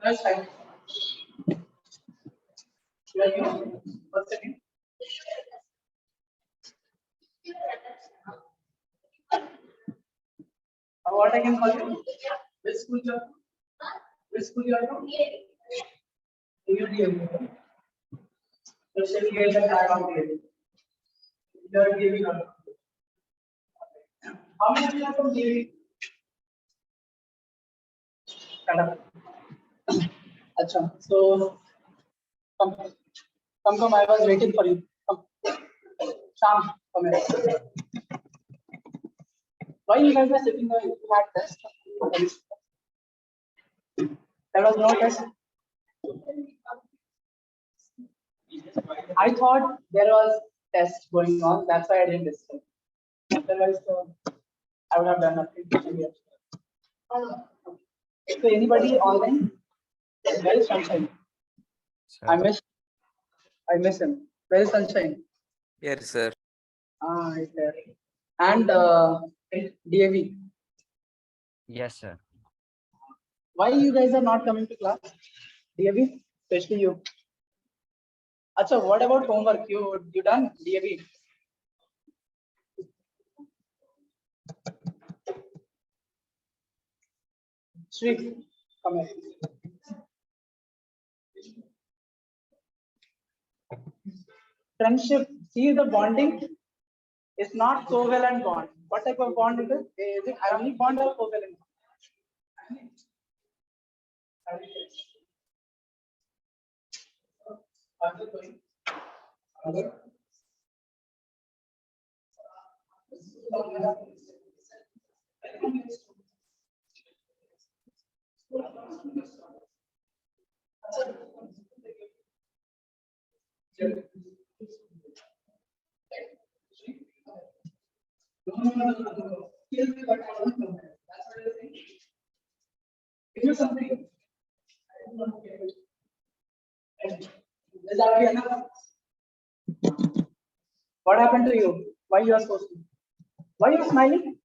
That's fine. What's the name? What I can call you? Which school you are from? Which school you are from? UDM. So shall we get the tag on here? You are giving up. How many of you are from DAV? Acha. So come, I was waiting for you. Come. Sham, come here. Why you guys are sitting there? You had test. There was no test. I thought there was test going on. That's why I didn't listen. Otherwise, I would have done nothing. So anybody online? Where is Sunshine? I miss him. Where is Sunshine? Yes, sir. Right there. And DAV. Yes, sir. Why you guys are not coming to class? DAV, especially you. Acha, what about homework? You done? DAV. Sweet. Come here. Friendship. See the bonding is not covalent bond. What type of bond it is? Is it ionic bond or covalent bond? No. Give you something. Is that enough? What happened to you? Why you are so sweet? Why you are smiling?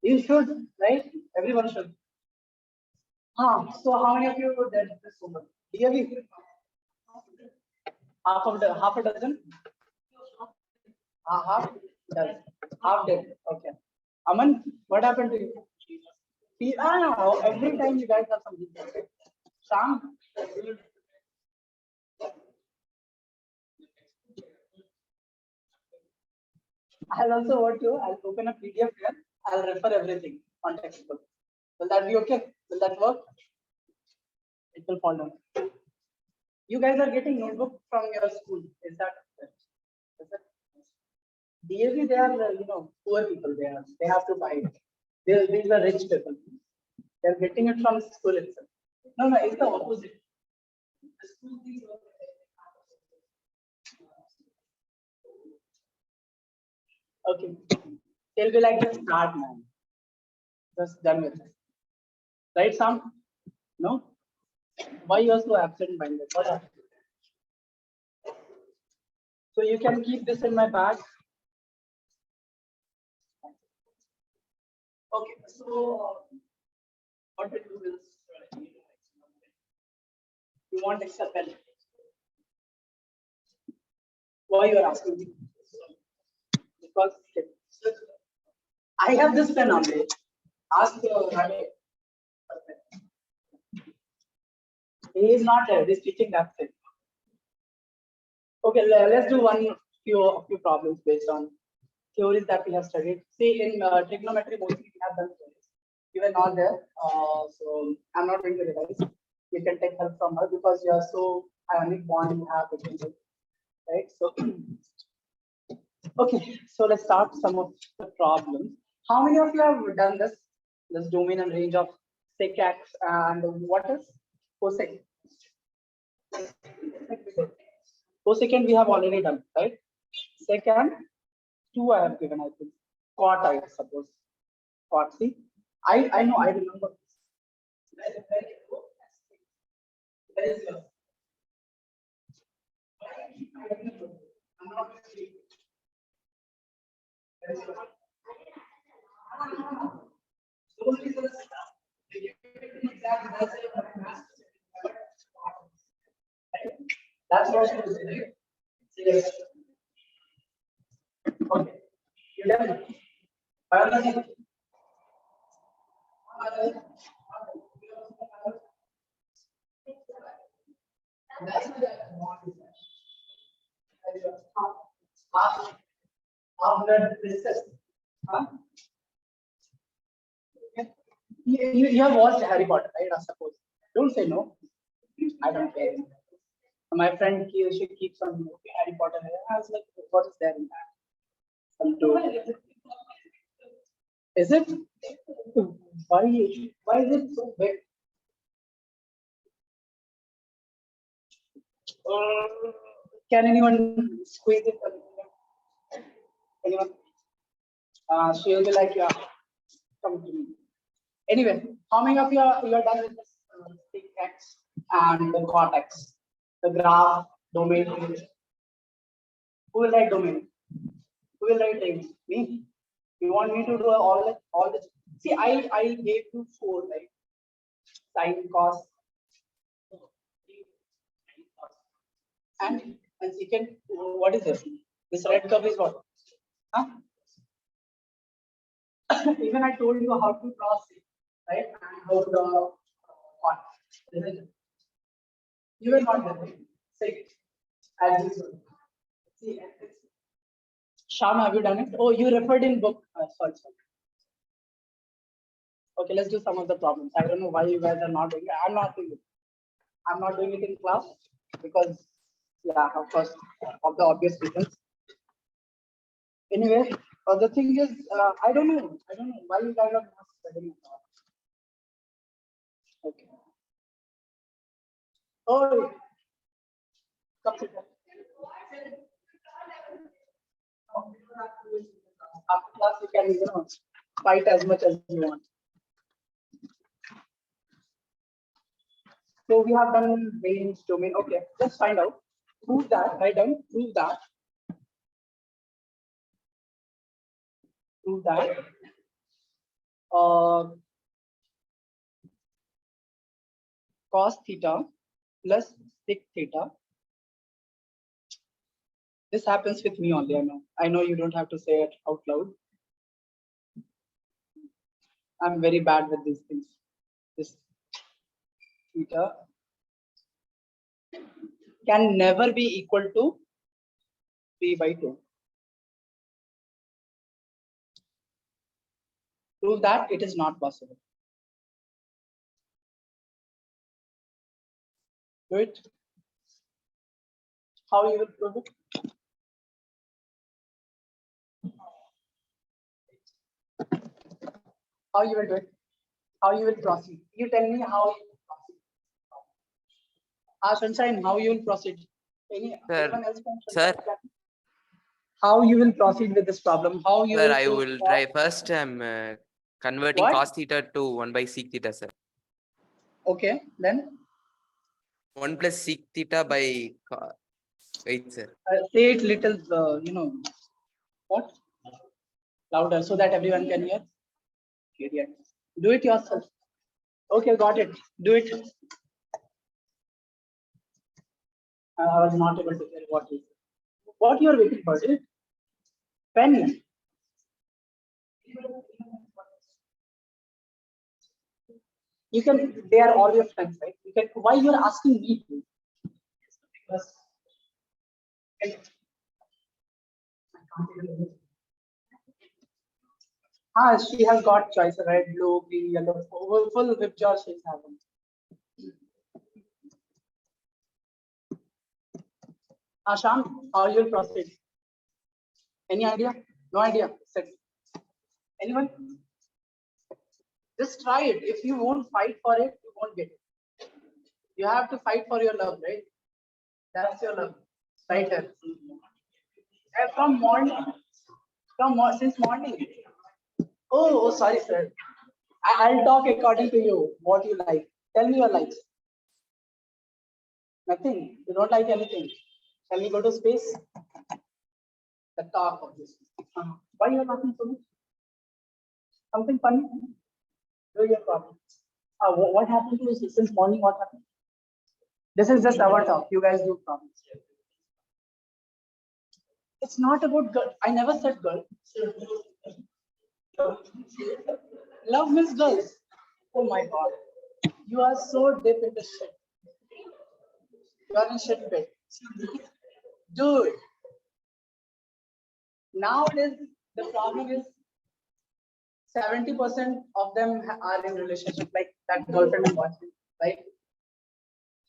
You should, right? Everyone should. So how many of you did this homework? DAV? Half a dozen? Half dozen. Half did. Okay. Aman, what happened to you? Every time you guys have something. Sham? I'll also want to. I'll open a PDF here. I'll refer everything on textbook. Will that be okay? Will that work? It will fall down. You guys are getting notebook from your school. Is that correct? Is it? DAV, they are poor people. They have to buy it. These are rich people. They're getting it from school itself. No, it's the opposite. The school things work. Okay. They'll be like, just start, man. Just done with it. Right, Sam? No? Why you are so absent-minded? What happened? So you can keep this in my bag. Okay, so what we do is you want extra pen. Why you are asking me? Because I have this pen only. Ask Ravi. He is not there. He's teaching that thing. Okay, let's do few problems based on theories that we have studied. See, in trigonometry, mostly we have done theories. You were not there, so I'm not going to revise. You can take help from her because you are so ionic bond you have between them, right? So, okay, so let's start some of the problems. How many of you have done this domain and range of sec x and what is cosec? Cosecant we have already done, right? Second, 2 I have given, I think. Cot, I suppose. Cot, see? I know, I remember. Where is yours? I'm not really- where is yours? Those results, they give it an exact answer. That's what she was saying. Yes. Okay. You done? Biology. That's what I want. After this, huh? You have watched Harry Potter, right? I suppose. Don't say no. I don't care. My friend, she keeps on Harry Potter. I was like, what is there in that? Some two. Is it? Why is it so big? Can anyone squeeze it? Anyone? She'll be like, yeah, come to me. Anyway, how many of you are done with this big X and the cortex, the graph, domain? Who will write domain? Who will write range? Me. You want me to do all this? See, I gave you 4, right? Sine, cos, and secant. What is this? This red curve is what? Huh? Even I told you how to cross it, right? And how to draw what? You were not there. Say, as usual. See, Sham, have you done it? Oh, you referred in book. Sorry. Okay, let's do some of the problems. I don't know why you guys are not doing it. I'm not doing it. I'm not doing it in class because, yeah, of course, of the obvious reasons. Anyway, the thing is, I don't know why you guys are not studying it. Okay. Oh, after class you can fight as much as you want. So we have done range, domain. Okay, let's find out. Prove that. Write down. Prove that. Prove that. Cos theta plus sec theta. This happens with me only. I know you don't have to say it out loud. I'm very bad with these things. This theta can never be equal to 3/2. Prove that it is not possible. Do it. How you will prove it? How you will do it? How you will proceed? You tell me how you will proceed. Sunshine, how you will proceed? Anyone else can Sir. How you will proceed with this problem? How you Sir, will I will try first. I'm converting What? cos theta to 1 by sec theta, sir. Okay, then 1 plus sec theta by wait, sir. say it little, what? Louder so that everyone can hear. Idiot. Do it yourself. Okay, got it. Do it. I was not able to hear what you are waiting for. Is it? Pen. You can, they are all your friends, right? You can, why you're asking me to? Because she has got choice, red, blue, green, yellow, full whip jar she's having. Sham, how you'll proceed? Any idea? No idea. Set. Anyone? Just try it. If you won't fight for it, you won't get it. You have to fight for your love, right? That's your love. Right here. And from morning. Since morning. Oh, sorry, sir. I'll talk according to you. What you like. Tell me your likes. Nothing. You don't like anything. Shall we go to space? The talk of this. Why you are laughing so much? Something funny? Do your problem. What happened to you since morning? What happened? This is just our talk. You guys do problems. It's not about girl. I never said girl. Love means girls. Oh my God. You are so deep into shit. You are in shit pit. Dude. Nowadays, the problem is 70% of them are in relationship, like that girlfriend and boyfriend, right?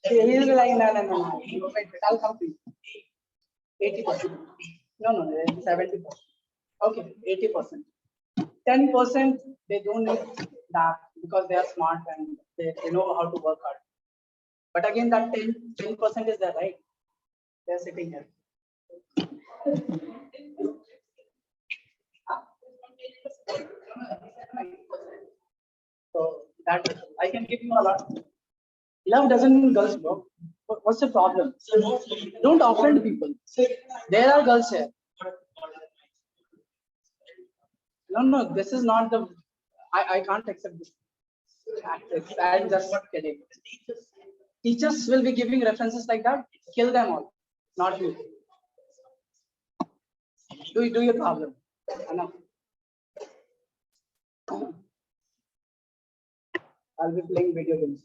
He'll be like, no. Wait, I'll come to you. 80%. No, 70%. Okay, 80%. 10%, they don't need that because they are smart and they know how to work hard. But again, that 10% is there, right? They're sitting here. So that I can give you a lot. Love doesn't mean girls, bro. What's the problem? Don't offend people. There are girls here. No, this is not the. I can't accept this. I'm just kidding. Teachers will be giving references like that. Kill them all, not you. Do your problem. Enough. I'll be playing video games.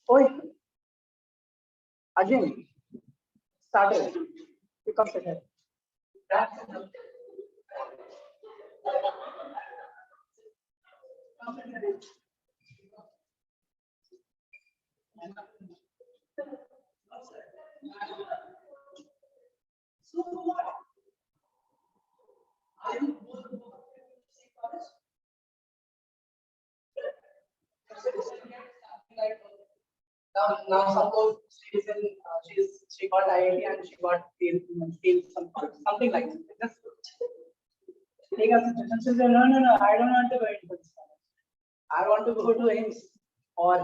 Oi. Again. Started. You come sit here. Now suppose she got IIT and she got something like that. Take a situation. She said, no, I don't want to go into this. I want to go to AIMS or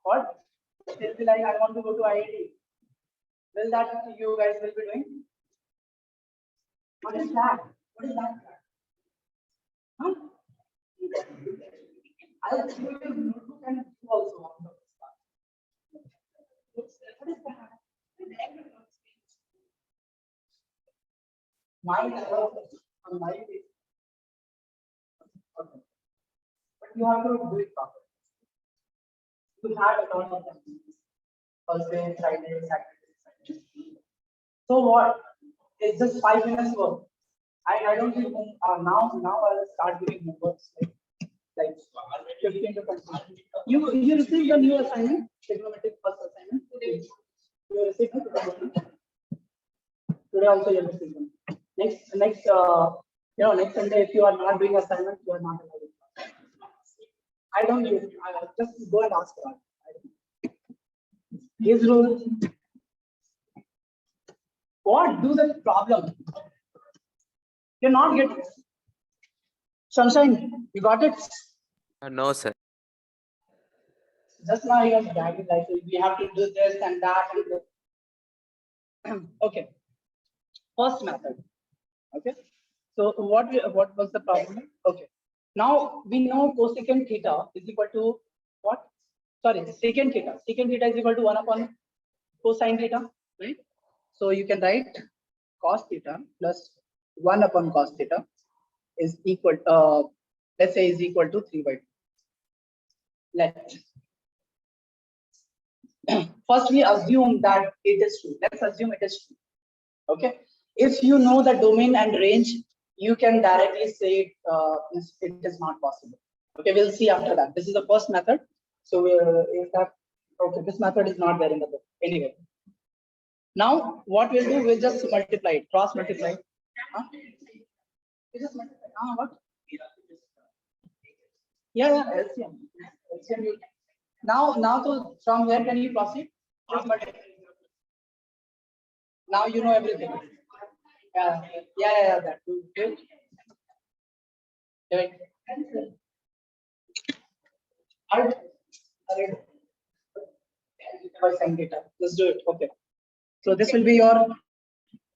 what? She'll be like, I want to go to IIT. Will that you guys will be doing? What is that? What is that? Huh? I'll give you a notebook and you also. What is that? Mine on my page. Okay. But you have to do it properly. You had a lot of them. Thursday, Friday, Saturday. So what? It's just 5 minutes work. I don't think now I'll start giving homeworks like 15 to 20. You received the new assignment, trigonometric first assignment. You received it today also you receive them. Next next Sunday if you are not doing assignment, you are not allowed. I don't use it. I just go and ask for it. His rule. What do the problem? You're not getting it. Sunshine, you got it? No, sir. Just now he was bragging like we have to do this and that and this. Okay. First method. Okay. So what was the problem? Okay. Now we know cosecant theta is equal to what? Sorry, secant theta. Secant theta is equal to 1 upon cosine theta, right? So you can write cos theta plus 1 upon cos theta is equal, let's say is equal to 3 by 2. Let first we assume that it is true. Let's assume it is true. Okay. If you know the domain and range, you can directly say it is not possible. Okay, we'll see after that. This is the first method. So is that okay? This method is not there in the book anyway. Now what we'll do, we'll just multiply it, cross multiply. Huh? You just multiply. What? Yeah, LCM. LCM. Now, so from where can you proceed? Just multiply. Now you know everything. Yeah. That. Do it. Do it. By sin theta. Let's do it. Okay. So this will be your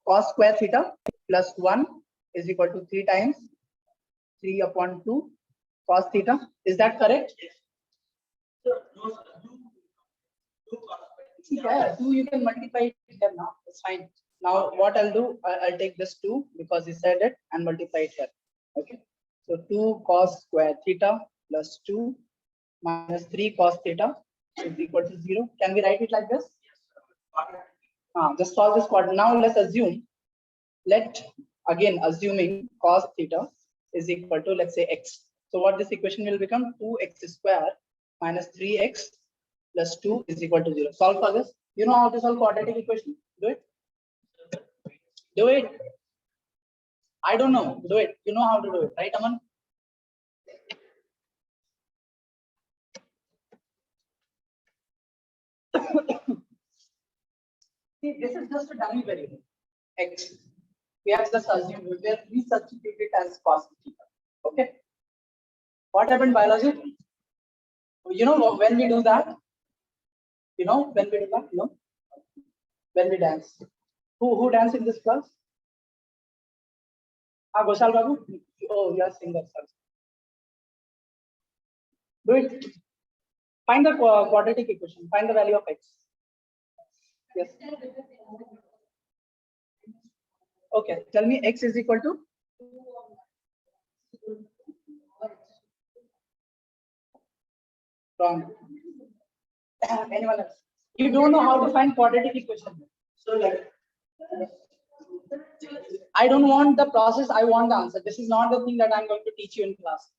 cos square theta plus 1 is equal to 3 times 3 upon 2 cos theta. Is that correct? Yeah, 2 you can multiply it here now. It's fine. Now what I'll do, I'll take this 2 because he said it and multiply it here. Okay. So 2 cos square theta plus 2 minus 3 cos theta is equal to 0. Can we write it like this? Just solve this quadrant. Now let's assume, assuming cos theta is equal to, let's say, x. So what this equation will become, 2x square minus 3x plus 2 is equal to 0. Solve for this. You know how to solve quadratic equation? Do it. Do it. I don't know. Do it. You know how to do it, right, Aman? See, this is just a dummy variable, x. We have just assumed, we substitute it as cos theta. Okay. What happened, biology? You know when we do that? You know when we do that? You know when we dance. Who dance in this class? Goshal Babu. Oh, you are singer. Do it. Find the quadratic equation. Find the value of x. Yes. Okay. Tell me x is equal to. Wrong. Anyone else? You don't know how to find quadratic equation. So like, I don't want the process. I want the answer. This is not the thing that I'm going to teach you in class.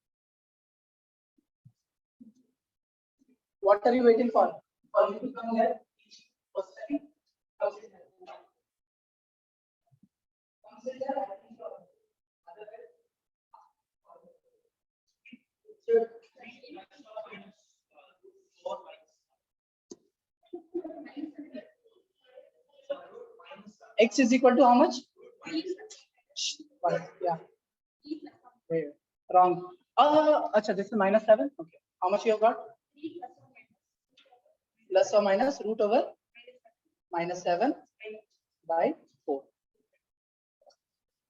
What are you waiting for? For you to come here. X is equal to how much? Yeah. Wait, wrong. Acha, this is -7. Okay. How much you have got? Plus or minus root over -7 by 4.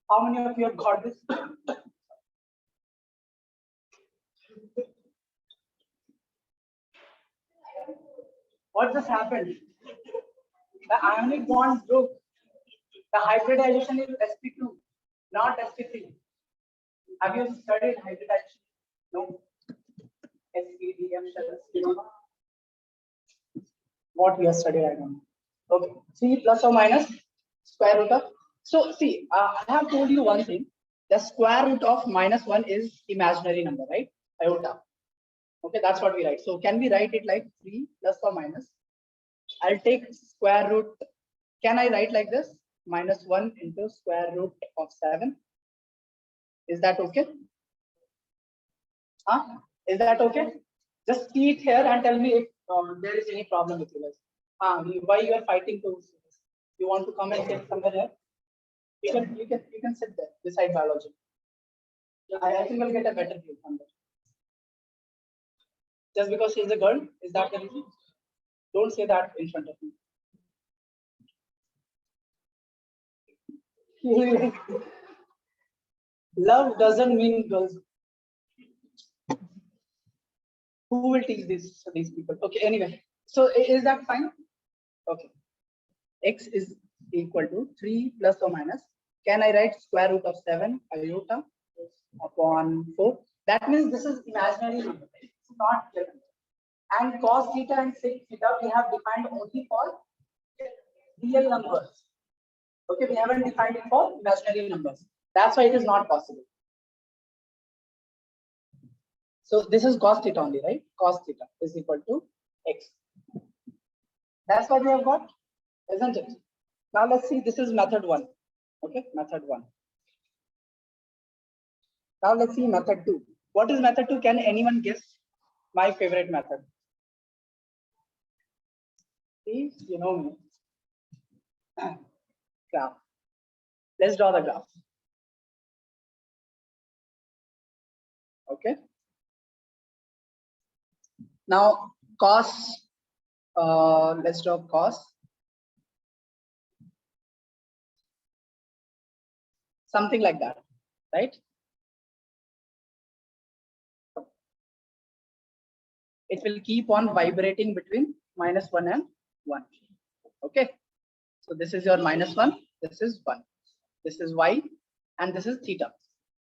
How many of you have got this? What just happened? The ionic bond broke. The hybridization is sp2, not sp3. Have you studied hybridization? No. SEDM shells, you don't know? What we have studied, I don't know. Okay. See, plus or minus square root of. So see, I have told you one thing. The square root of -1 is imaginary number, right? Iota. Okay, that's what we write. So can we write it like 3 plus or minus? I'll take square root. Can I write like this? -1 into square root of 7. Is that okay? Is that okay? Just see it here and tell me if there is any problem with you guys. Why you are fighting to? You want to come and sit somewhere here? You can sit there beside biology. I think I'll get a better view from there. Just because she's a girl, is that the reason? Don't say that in front of me. Love doesn't mean girls. Who will teach these people? Okay, anyway. So is that fine? Okay. X is equal to 3 plus or minus. Can I write square root of 7 iota upon 4? That means this is imaginary number. It's not given. And cos theta and sec theta we have defined only for real numbers. Okay, we haven't defined it for imaginary numbers. That's why it is not possible. So this is cos theta only, right? Cos theta is equal to x. That's what we have got, isn't it? Now let's see, this is method 1. Okay, method 1. Now let's see method 2. What is method 2? Can anyone guess? My favorite method. See, you know me. Graph. Let's draw the graph. Okay. Now cos, let's draw cos. Something like that, right? It will keep on vibrating between -1 and 1. Okay. So this is your -1, this is 1. This is y, and this is theta.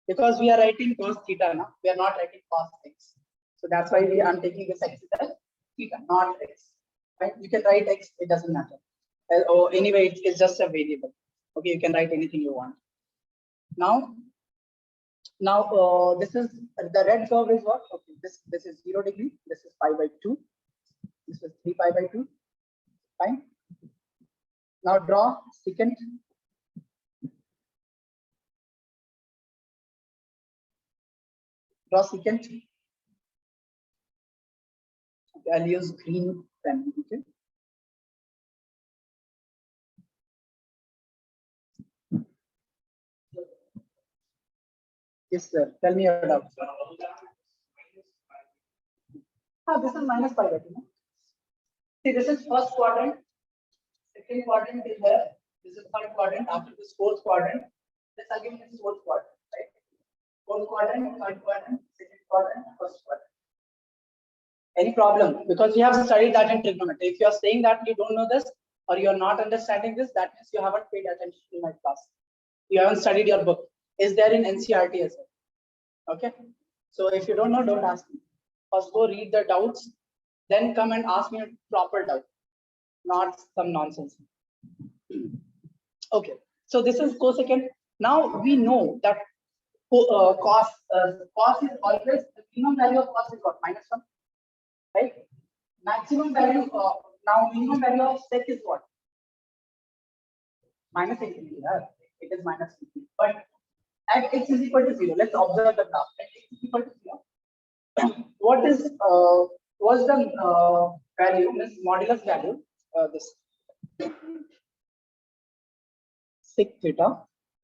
Because we are writing cos theta now, we are not writing cos x. So that's why I'm taking this x as theta, not x. Right? You can write x, it doesn't matter. Or anyway, it's just a variable. Okay, you can write anything you want. Now this is the red curve is what? Okay, this is 0 degree. This is pi by 2. This is 3 pi by 2. Fine. Now draw secant. Draw secant. Okay, I'll use green pen. Okay. Yes, sir. Tell me your doubt. This is minus pi by 2. No? See, this is first quadrant. Second quadrant is there. This is third quadrant. After this fourth quadrant, this again is fourth quadrant, right? Fourth quadrant, third quadrant, second quadrant, first quadrant. Any problem? Because you have studied that in trigonometry. If you are saying that you don't know this or you are not understanding this, that means you haven't paid attention to my class. You haven't studied your book. Is there in NCERT as well? Okay. So if you don't know, don't ask me. First go read the doubts, then come and ask me a proper doubt, not some nonsense. Okay. So this is cosecant. Now we know that cos is always the minimum value of cos is what? -1, right? Maximum value now minimum value of sec is what? -80. It is -80. But at x is equal to 0, let's observe the graph. At x is equal to 0. What is what's the value? This modulus value. This sec theta.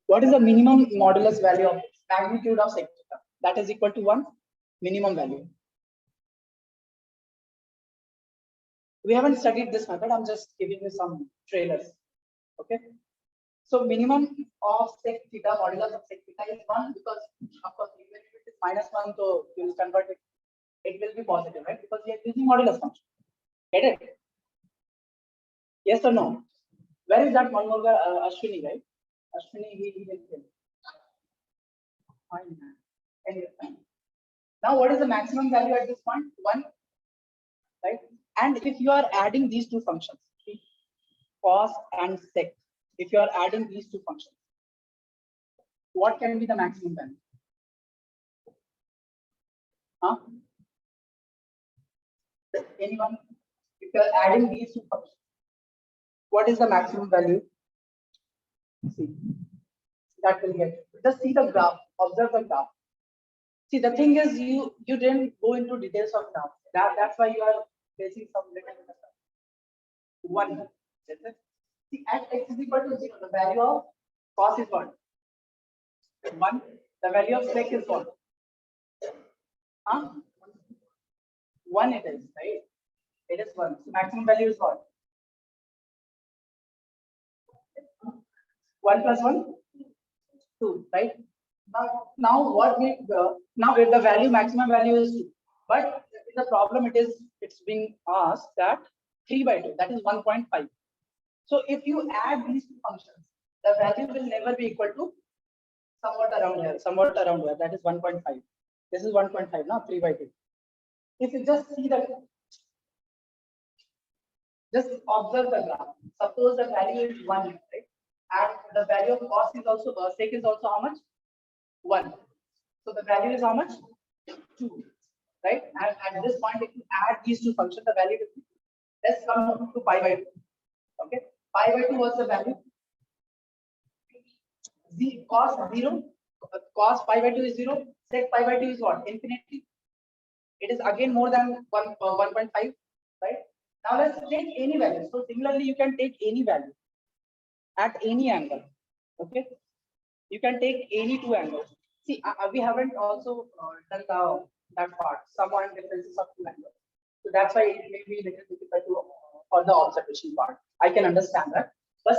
What is the minimum modulus value of magnitude of sec theta? That is equal to 1. Minimum value. We haven't studied this method. I'm just giving you some trailers. Okay. So minimum of sec theta, modulus of sec theta is 1, because of course even if it is -1, so you will convert it. It will be positive, right? Because we are using modulus function. Get it? Yes or no? Where is that one more guy? Ashwini, right? Ashwini, he will kill. Fine. Anyway. Now, what is the maximum value at this point? 1, right? And if you are adding these two functions, cos and sec, if you are adding these two functions, what can be the maximum value? Huh? Anyone? If you are adding these two functions, what is the maximum value? See, that will get. Just see the graph. Observe the graph. See, the thing is, you didn't go into details of graph. That's why you are facing some little bit of stuff. 1. See, at x is equal to 0, the value of cos is what? 1. The value of sec is what? 1 it is, right? It is 1. So maximum value is what? 1 plus 1? 2, right? Now what we now if the value maximum value is 2, but in the problem it's being asked that 3 by 2, that is 1.5. So if you add these two functions, the value will never be equal to somewhat around here, that is 1.5. This is 1.5 now, 3 by 2. If you just see the, just observe the graph. Suppose the value is 1, right? And the value of cost is also, sec is also how much? 1. So the value is how much? 2, right? And at this point, if you add these two functions, the value will be, let's come to pi by 2. Okay, pi by 2 was the value. The cos 0, cos pi by 2 is 0, sec pi by 2 is what? Infinity. It is again more than 1.5, right? Now let's take any value. So similarly, you can take any value at any angle. Okay, you can take any two angles. See, we haven't also done that part, sum and differences of two angles. So that's why it may be a little difficult to for the observation part. I can understand that, but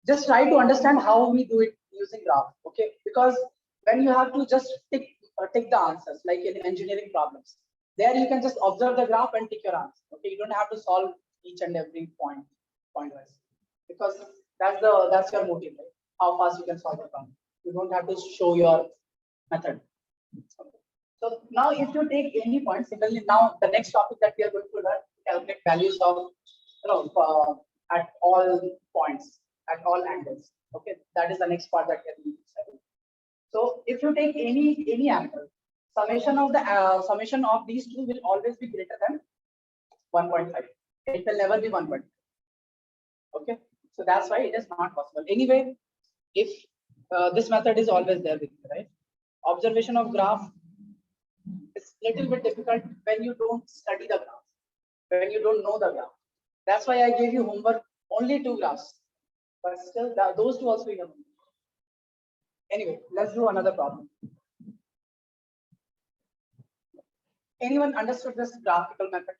just try to understand how we do it using graph. Okay, because when you have to just take the answers, like in engineering problems, there you can just observe the graph and take your answer. Okay, you don't have to solve each and every point wise, because that's your motive, right? How fast you can solve the problem. You don't have to show your method. Okay. So now if you take any point, similarly now the next topic that we are going to learn, calculate values of at all points, at all angles. Okay, that is the next part that we are going to study. So if you take any angle, summation of these two will always be greater than 1.5. It will never be 1.5. Okay, so that's why it is not possible. Anyway, if this method is always there with you, right? Observation of graph is little bit difficult when you don't study the graph, when you don't know the graph. That's why I gave you homework only 2 graphs, but still those two also you have. Anyway, let's do another problem. Anyone understood this graphical method?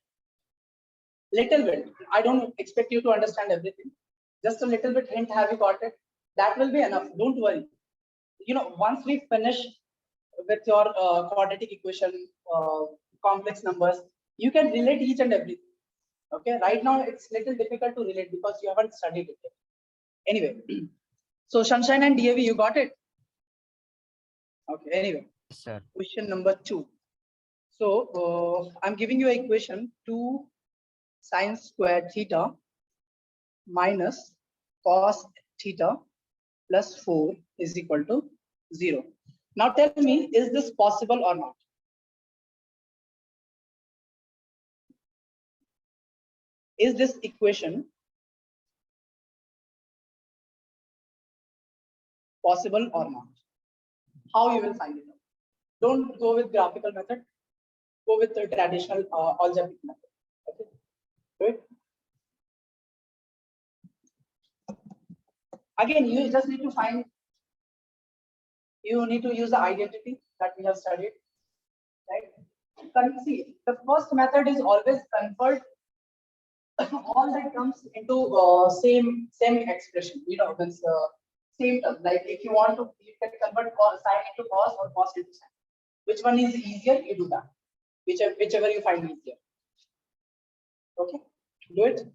Little bit. I don't expect you to understand everything. Just a little bit hint, have you got it? That will be enough. Don't worry. You know, once we finish with your quadratic equation, complex numbers, you can relate each and everything. Okay, right now it's little difficult to relate because you haven't studied it yet. Anyway, so Sunshine and DAV, you got it? Okay, anyway, Yes, sir. question number 2. So I'm giving you an equation 2 sine square theta minus cos theta plus 4 is equal to 0. Now tell me, is this possible or not? Is this equation possible or not? How you will find it out? Don't go with graphical method. Go with the traditional algebraic method. Okay, good. Again, you just need to find. You need to use the identity that we have studied, right? See, the first method is always convert all that comes into same expression. You know, means same term. Like if you want to, you can convert sine into cos or cos into sine. Which one is easier? You do that. Whichever you find easier. Okay, do it.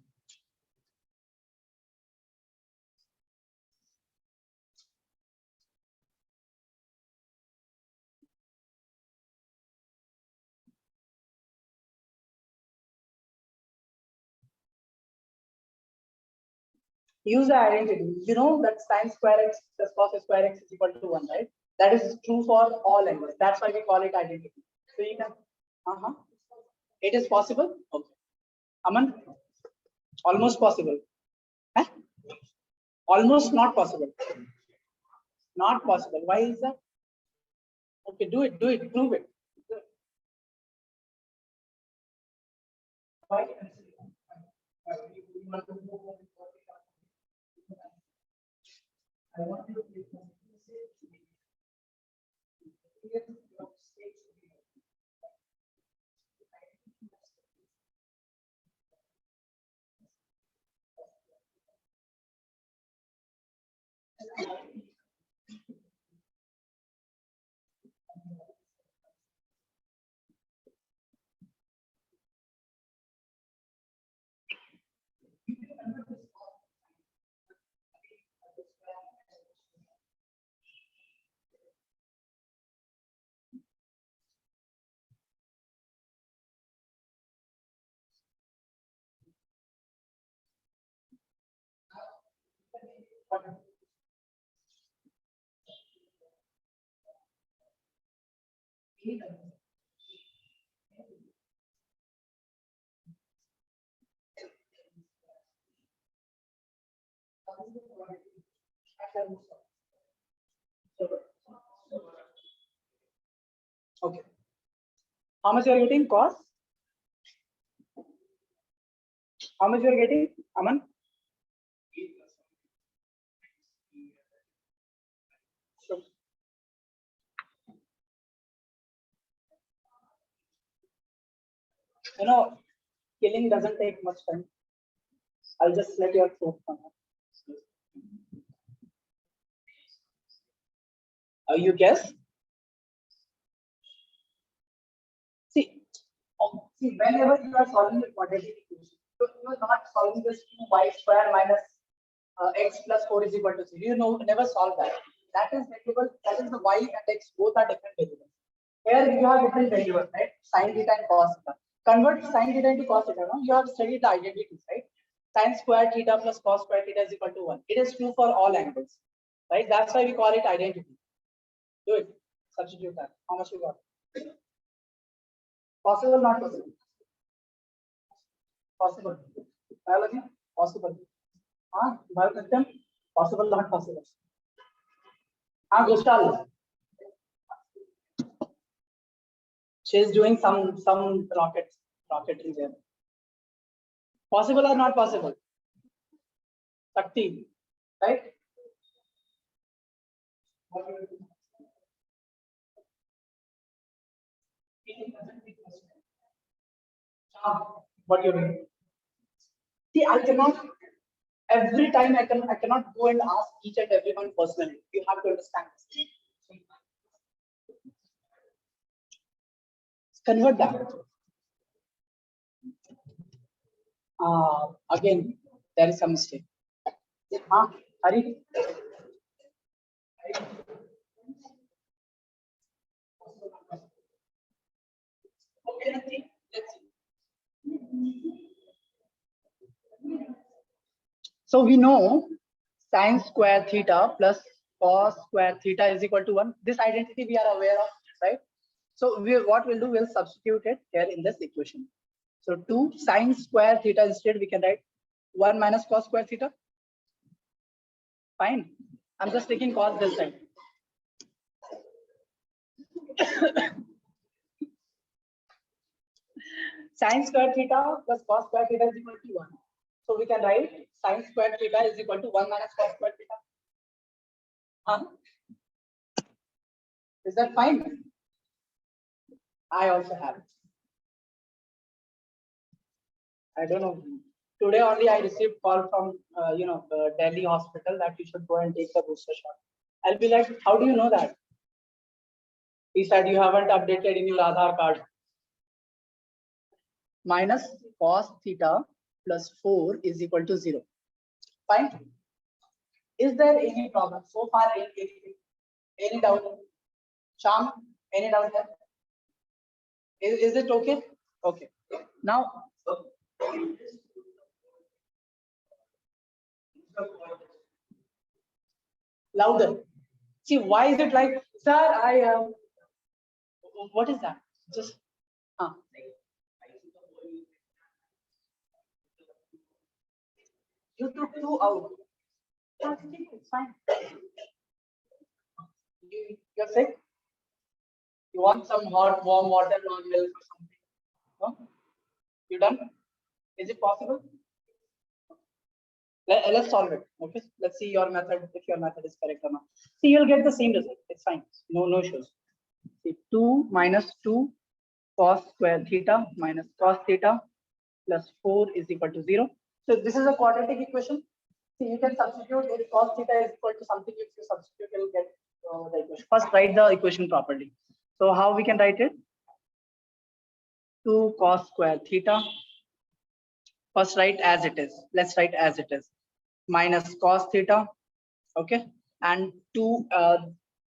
Use the identity. You know that sine square x plus cos square x is equal to 1, right? That is true for all angles. That's why we call it identity. So you can, it is possible. Okay. Aman, almost possible. Huh? Almost not possible. Not possible. Why is that? Okay, do it, prove it. Why? I want you to Okay. How much you are getting? Cost? How much you are getting, Aman? Sure. You know, killing doesn't take much time. I'll just let your throat come out. You guess? See, whenever you are solving the quadratic equation, so you are not solving this 2y square minus x plus 4 is equal to 0. You know, never solve that. That is variable. That is the y and x both are different variables. Here you have different variables, right? Sin theta and cos theta. Convert sin theta into cos theta. No? You have studied the identities, right? Sin square theta plus cos square theta is equal to 1. It is true for all angles, right? That's why we call it identity. Do it. Substitute that. How much you got? Possible, not possible? Possible. Biology? Possible. Biochem? Possible, not possible? Gustavo. She is doing some rocketry there. Possible or not possible? Sakti, right? What you mean? See, I cannot. Every time I cannot go and ask each and everyone personally. You have to understand this. Convert that. Again, there is some mistake. Hari. Okay, let's see. So we know sin square theta plus cos square theta is equal to 1. This identity we are aware of, right? So what we'll do, we'll substitute it here in this equation. So 2 sin square theta, instead we can write 1 minus cos square theta. Fine. I'm just taking cos this side. Sin square theta plus cos square theta is equal to 1. So we can write sin square theta is equal to 1 minus cos square theta. Is that fine? I also have it. I don't know. Today only I received call from Delhi hospital that you should go and take the booster shot. I'll be like, how do you know that? He said you haven't updated in your Aadhaar card. Minus cos theta plus 4 is equal to 0. Fine. Is there any problem so far? Any doubt? Sham, any doubt there? Is it okay? Okay. Now, louder. See, why is it like, sir, what is that? Just, you took 2 out. It's fine. You're sick? You want some hot, warm water or milk or something? No? You done? Is it possible? Let's solve it. Okay. Let's see your method, if your method is correct or not. See, you'll get the same result. It's fine. No issues. See, 2 minus 2 cos square theta minus cos theta plus 4 is equal to 0. So this is a quadratic equation. See, you can substitute if cos theta is equal to something. If you substitute, you'll get the equation. First, write the equation properly. So how we can write it? 2 cos square theta. First, write as it is. Let's write as it is. Minus cos theta. Okay. And 2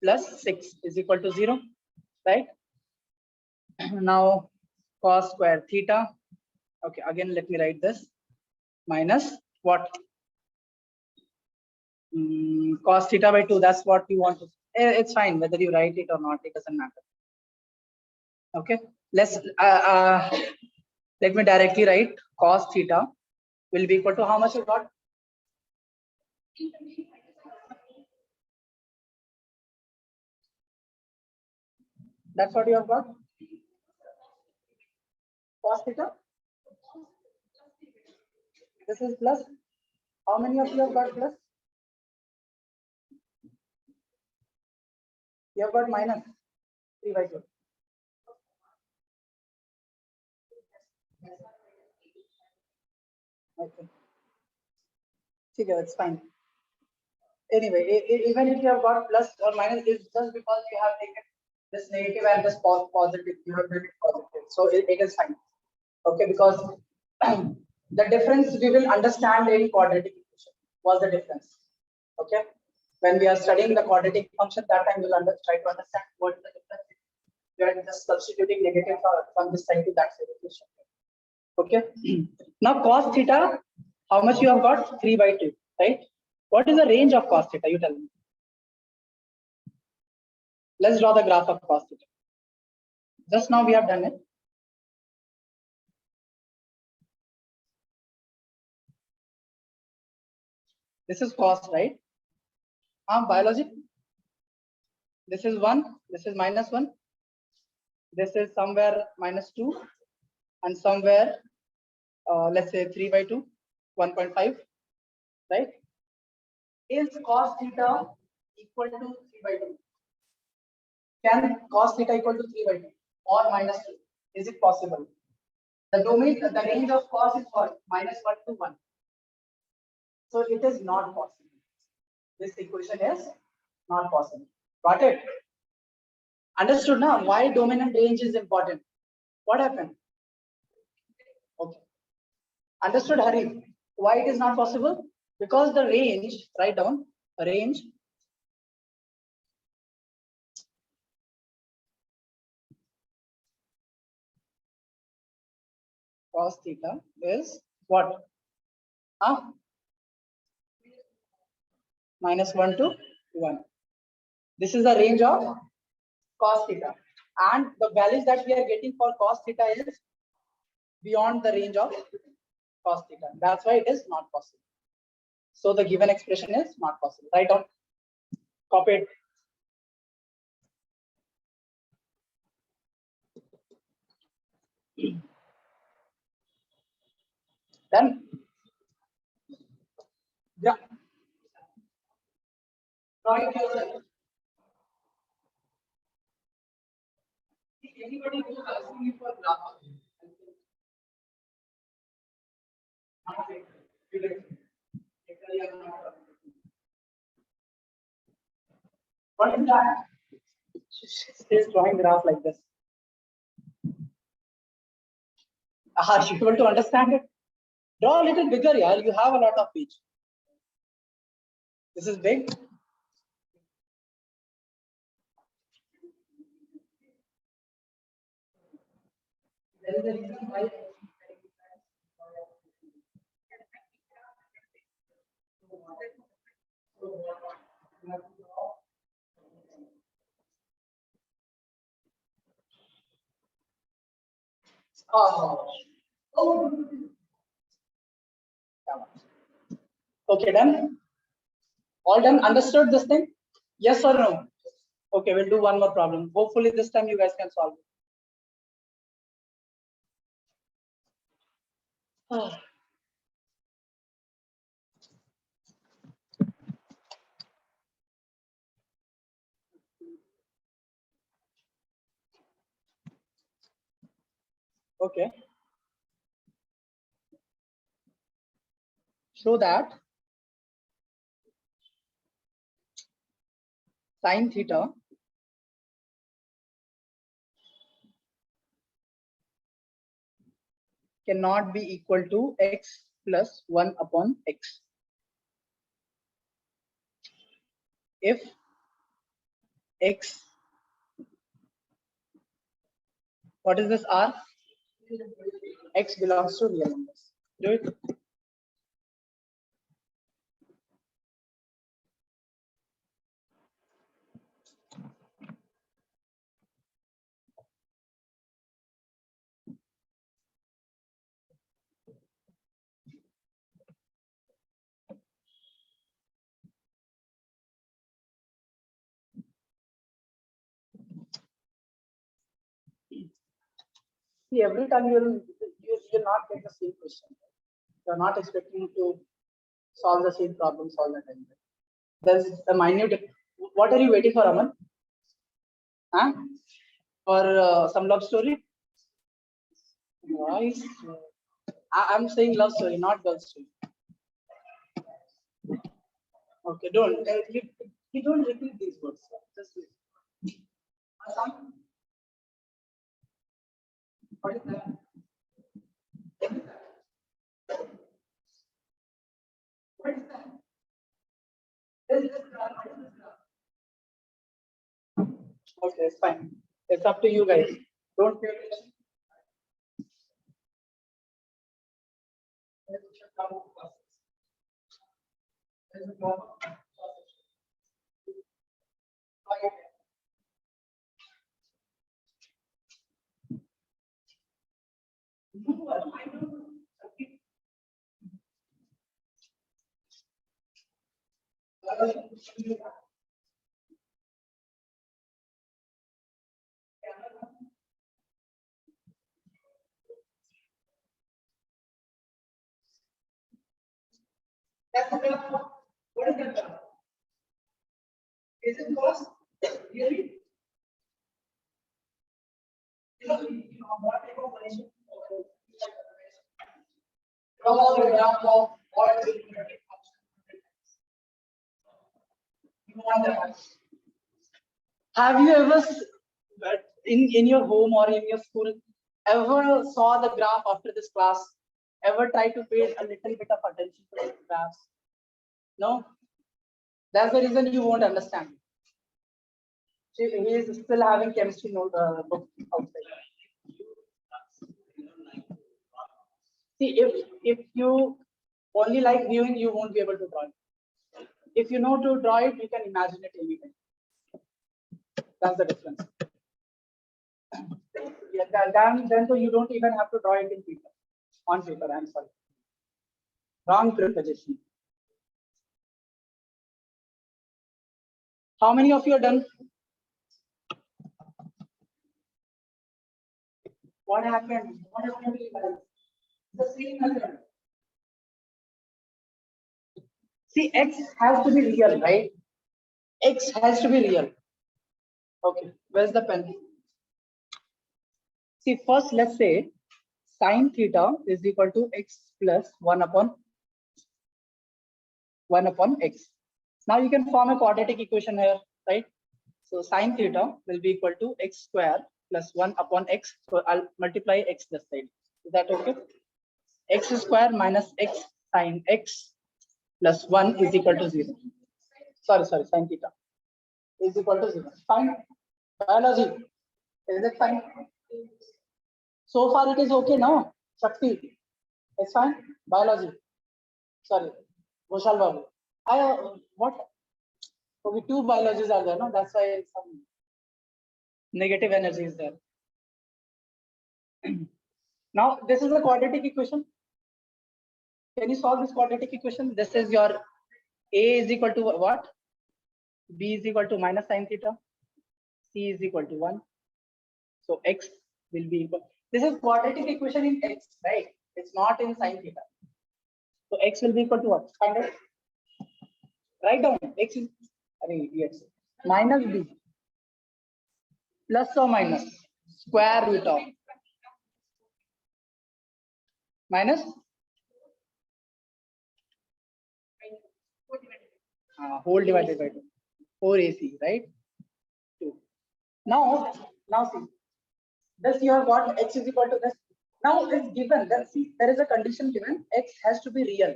plus 6 is equal to 0. Right. Now, cos square theta. Okay. Again, let me write this. Minus what? cos theta by 2. That's what you want to. It's fine whether you write it or not. It doesn't matter. Okay. Let me directly write cos theta will be equal to how much you got? That's what you have got. Cos theta. This is plus. How many of you have got plus? You have got minus 3 by 2. Okay. Okay, that's fine. Anyway, even if you have got plus or minus, it's just because you have taken this negative and this positive. You have made it positive, so it is fine. Okay, because the difference we will understand in quadratic equation. What's the difference? Okay, when we are studying the quadratic function, that time we'll try to understand what is the difference. You are just substituting negative from this side to that side equation. Okay. Now cos theta, how much you have got? 3 by 2, right? What is the range of cos theta? You tell me. Let's draw the graph of cos theta. Just now we have done it. This is cos, right? Biology. This is 1. This is minus 1. This is somewhere minus 2. And somewhere, let's say 3 by 2, 1.5, right? Is cos theta equal to 3 by 2? Can cos theta equal to 3 by 2 or minus 2? Is it possible? The domain, the range of cos is what? Minus 1 to 1. So it is not possible. This equation is not possible. Got it? Understood now why domain and range is important? What happened? Okay. Understood, Hari? Why it is not possible? Because the range, write down, range cos theta is what? Minus 1 to 1. This is the range of cos theta. And the values that we are getting for cos theta is beyond the range of cos theta. That's why it is not possible. So the given expression is not possible. Write down, copy it. Done. Yeah. Draw it yourself. Anybody who is asking you for graph? What is that? She is drawing graph like this. You able to understand it? Draw a little bigger, yeah. You have a lot of page. This is big. There is a reason why. Okay, done. All done. Understood this thing? Yes or no? Okay, we'll do one more problem. Hopefully this time you guys can solve it. Okay. Show that sin theta cannot be equal to x plus 1 upon x. If x, what is this R? X belongs to real numbers. Do it. See, every time you'll not get the same question. You're not expecting to solve the same problems all the time. There's a minute. What are you waiting for, Aman? Huh? For some love story? Nice. I'm saying love story, not girl story. Okay, don't. You don't repeat these words. Just listen. Assam? What is that? What is that? What is this graph? What is this graph? Okay, it's fine. It's up to you guys. Don't pay attention. That's the graph. What is the graph? Is it cost? Really? What type of relation? Draw the graph of what is you want that. Have you ever in your home or in your school ever saw the graph after this class? Ever try to pay a little bit of attention to the graphs? No? That's the reason you won't understand. He is still having chemistry note book outside. See, if you only like viewing, you won't be able to draw it. If you know to draw it, you can imagine it anytime. That's the difference. Yeah, then so you don't even have to draw it in paper. On paper, I'm sorry. Wrong preposition. How many of you are done? What happened? What happened to you guys? The same method. See, x has to be real, right? X has to be real. Okay, where's the pen? See, first let's say sine theta is equal to x plus 1 upon x. Now you can form a quadratic equation here, right? So sine theta will be equal to x square plus 1 upon x. So I'll multiply x this side. Is that okay? X square minus x sine x plus 1 is equal to 0. Sorry, sine theta is equal to 0. Fine. Biology. Is it fine? So far it is okay now. Shakti. It's fine. Biology. Sorry. Goshal Babu. What? Okay, two biologies are there, no? That's why some negative energy is there. Now, this is a quadratic equation. Can you solve this quadratic equation? This is your A is equal to what? B is equal to minus sine theta. C is equal to 1. So x will be equal. This is quadratic equation in x, right? It's not in sine theta. So x will be equal to what? Find it. Write down. X is minus b plus or minus square root of minus whole divided by 2. 4ac, right? 2. Now see, this you have got x is equal to this. Now it's given that see there is a condition given x has to be real,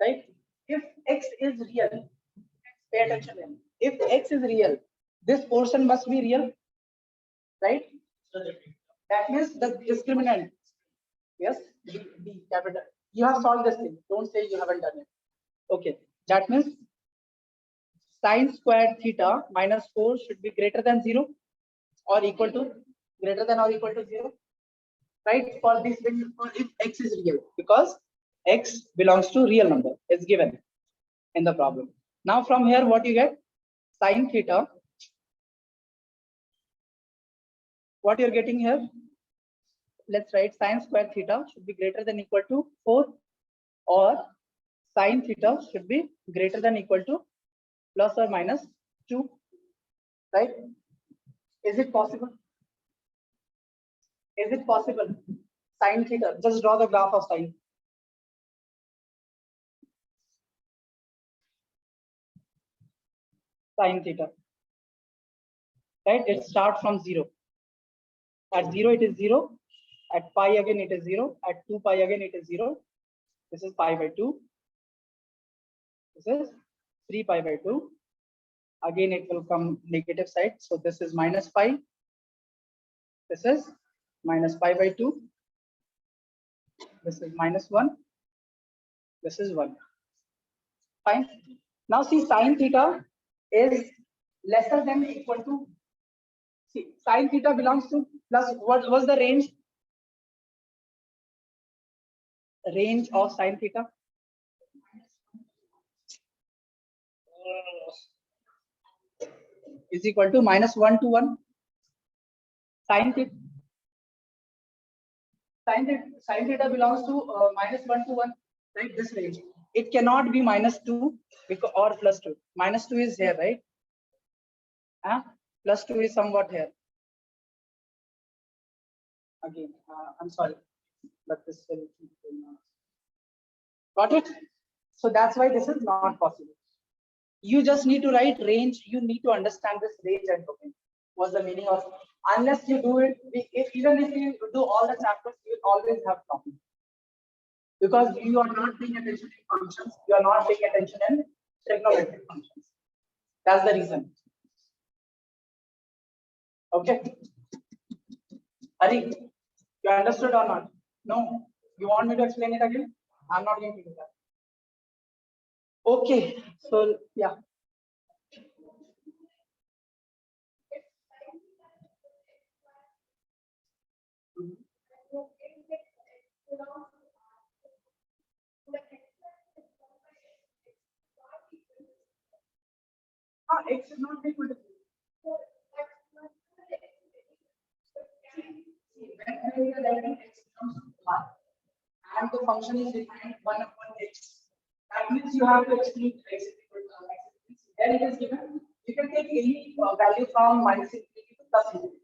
right? If x is real, pay attention. If x is real, this portion must be real, right? That means the discriminant. Yes, B capital. You have solved this thing. Don't say you haven't done it. Okay, that means sine squared theta minus 4 should be greater than 0 or equal to 0, right? For this, if x is real, because x belongs to real number, it's given in the problem. Now from here, what you get? Sine theta. What you're getting here? let's write sine square theta should be greater than equal to 4, or sine theta should be greater than equal to plus or minus 2, right? Is it possible? Is it possible? Sine theta, just draw the graph of sine. Sine theta, right? It starts from 0. At 0 it is 0, at pi again it is 0, at 2 pi again it is 0. This is pi by 2. This is 3 pi by 2. Again it will come negative side, so this is minus pi. This is minus pi by 2. This is minus 1. This is 1. Fine. Now see, sine theta is lesser than or equal to, see, sine theta belongs to plus, what was the range? Range of sine theta? Is equal to minus 1 to 1. Sine theta. Sine theta belongs to minus 1 to 1, right? This range. It cannot be minus 2 because, or plus 2. Minus 2 is here, right? Plus 2 is somewhat here. Again, I'm sorry, but this will got it. So that's why this is not possible. You just need to write range. You need to understand this range and domain. What's the meaning of? Unless you do it, even if you do all the chapters, you will always have problems. Because you are not paying attention in functions, you are not paying attention in trigonometric functions. That's the reason. Okay. Hari, you understood or not? No. You want me to explain it again? I'm not going to do that. Okay. So yeah. X is not equal to when x becomes 1 and the function is defined 1 upon x, that means you have to exclude x is equal to x. Then it is given, you can take any value from minus infinity to plus infinity.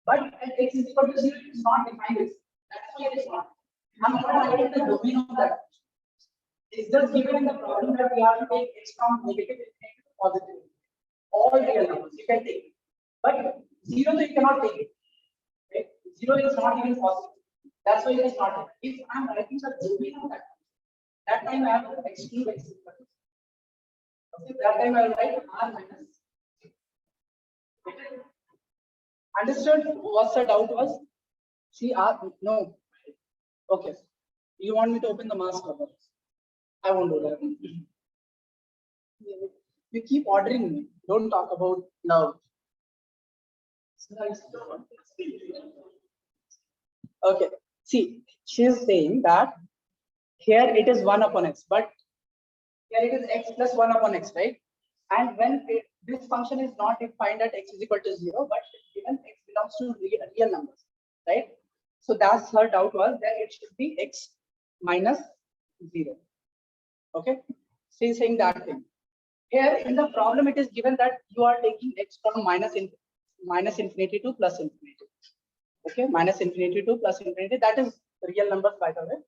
But at x is equal to 0, it is not defined as. That's why it is not. I'm not writing the domain of that. It's just given in the problem that we have to take x from negative infinity to positive. All real numbers you can take. But 0 you cannot take it. Okay? 0 is not even possible. That's why it is not. If I'm writing the domain of that time I have to exclude x. Okay, that time I will write r minus. Okay. Understood? What's the doubt was? See, r no. Okay. You want me to open the mask cover? I won't do that. You keep ordering me. Don't talk about love. Okay. See, she is saying that here it is 1 upon x, but here it is x plus 1 upon x, right? And when this function is not defined at x is equal to 0, but given x belongs to real numbers, right? So that's her doubt was that it should be x minus 0. Okay. She is saying that thing. Here in the problem, it is given that you are taking x from minus infinity to plus infinity. Okay, minus infinity to plus infinity. That is real numbers, by the way.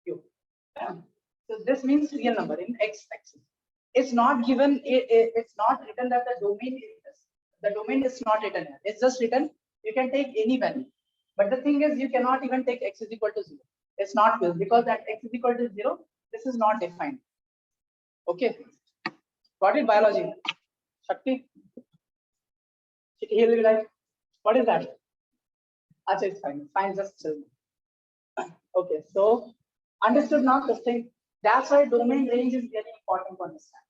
Q. So this means real number in x axis. It's not given. It's not written that the domain is this. The domain is not written here. It's just written. You can take any value. But the thing is, you cannot even take x is equal to 0. It's not good because at x is equal to 0, this is not defined. Okay. Got it? Biology. Shakti. He'll be like, what is that? Achha, it's fine. Fine, just chill. Okay, so understood now this thing. That's why domain range is very important to understand.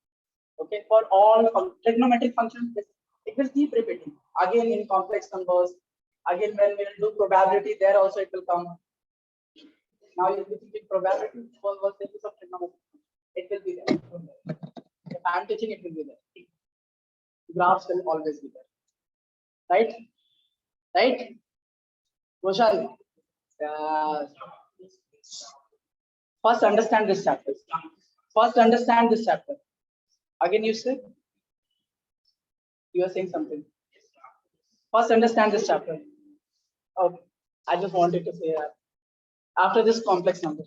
Okay, for all trigonometric functions, it will keep repeating. Again, in complex numbers, again, when we'll do probability, there also it will come. Now you'll be thinking probability was the use of trigonometry. It will be there. If I'm teaching, it will be there. Graphs will always be there. Right? Right? Roshal, Yeah. First, understand this chapter. First, understand this chapter. Again, you say you are saying something. First, understand this chapter. Okay. I just wanted to say that. After this complex number.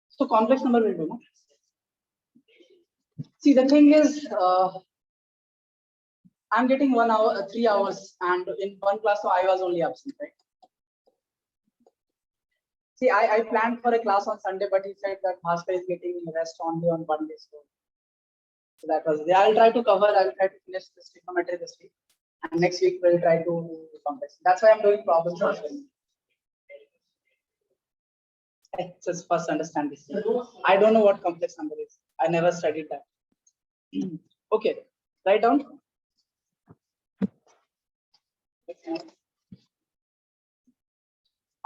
So complex number will do. No? See, the thing is, I'm getting 1 hour, 3 hours, and in one class, so I was only absent, right? See, I planned for a class on Sunday, but he said that Bhaskar is getting rest only on one day. So that was, I'll try to cover, I'll try to finish this trigonometry this week. And next week, we'll try to do complex. That's why I'm doing problems. Just first understand this. I don't know what complex number is. I never studied that. Okay, write down.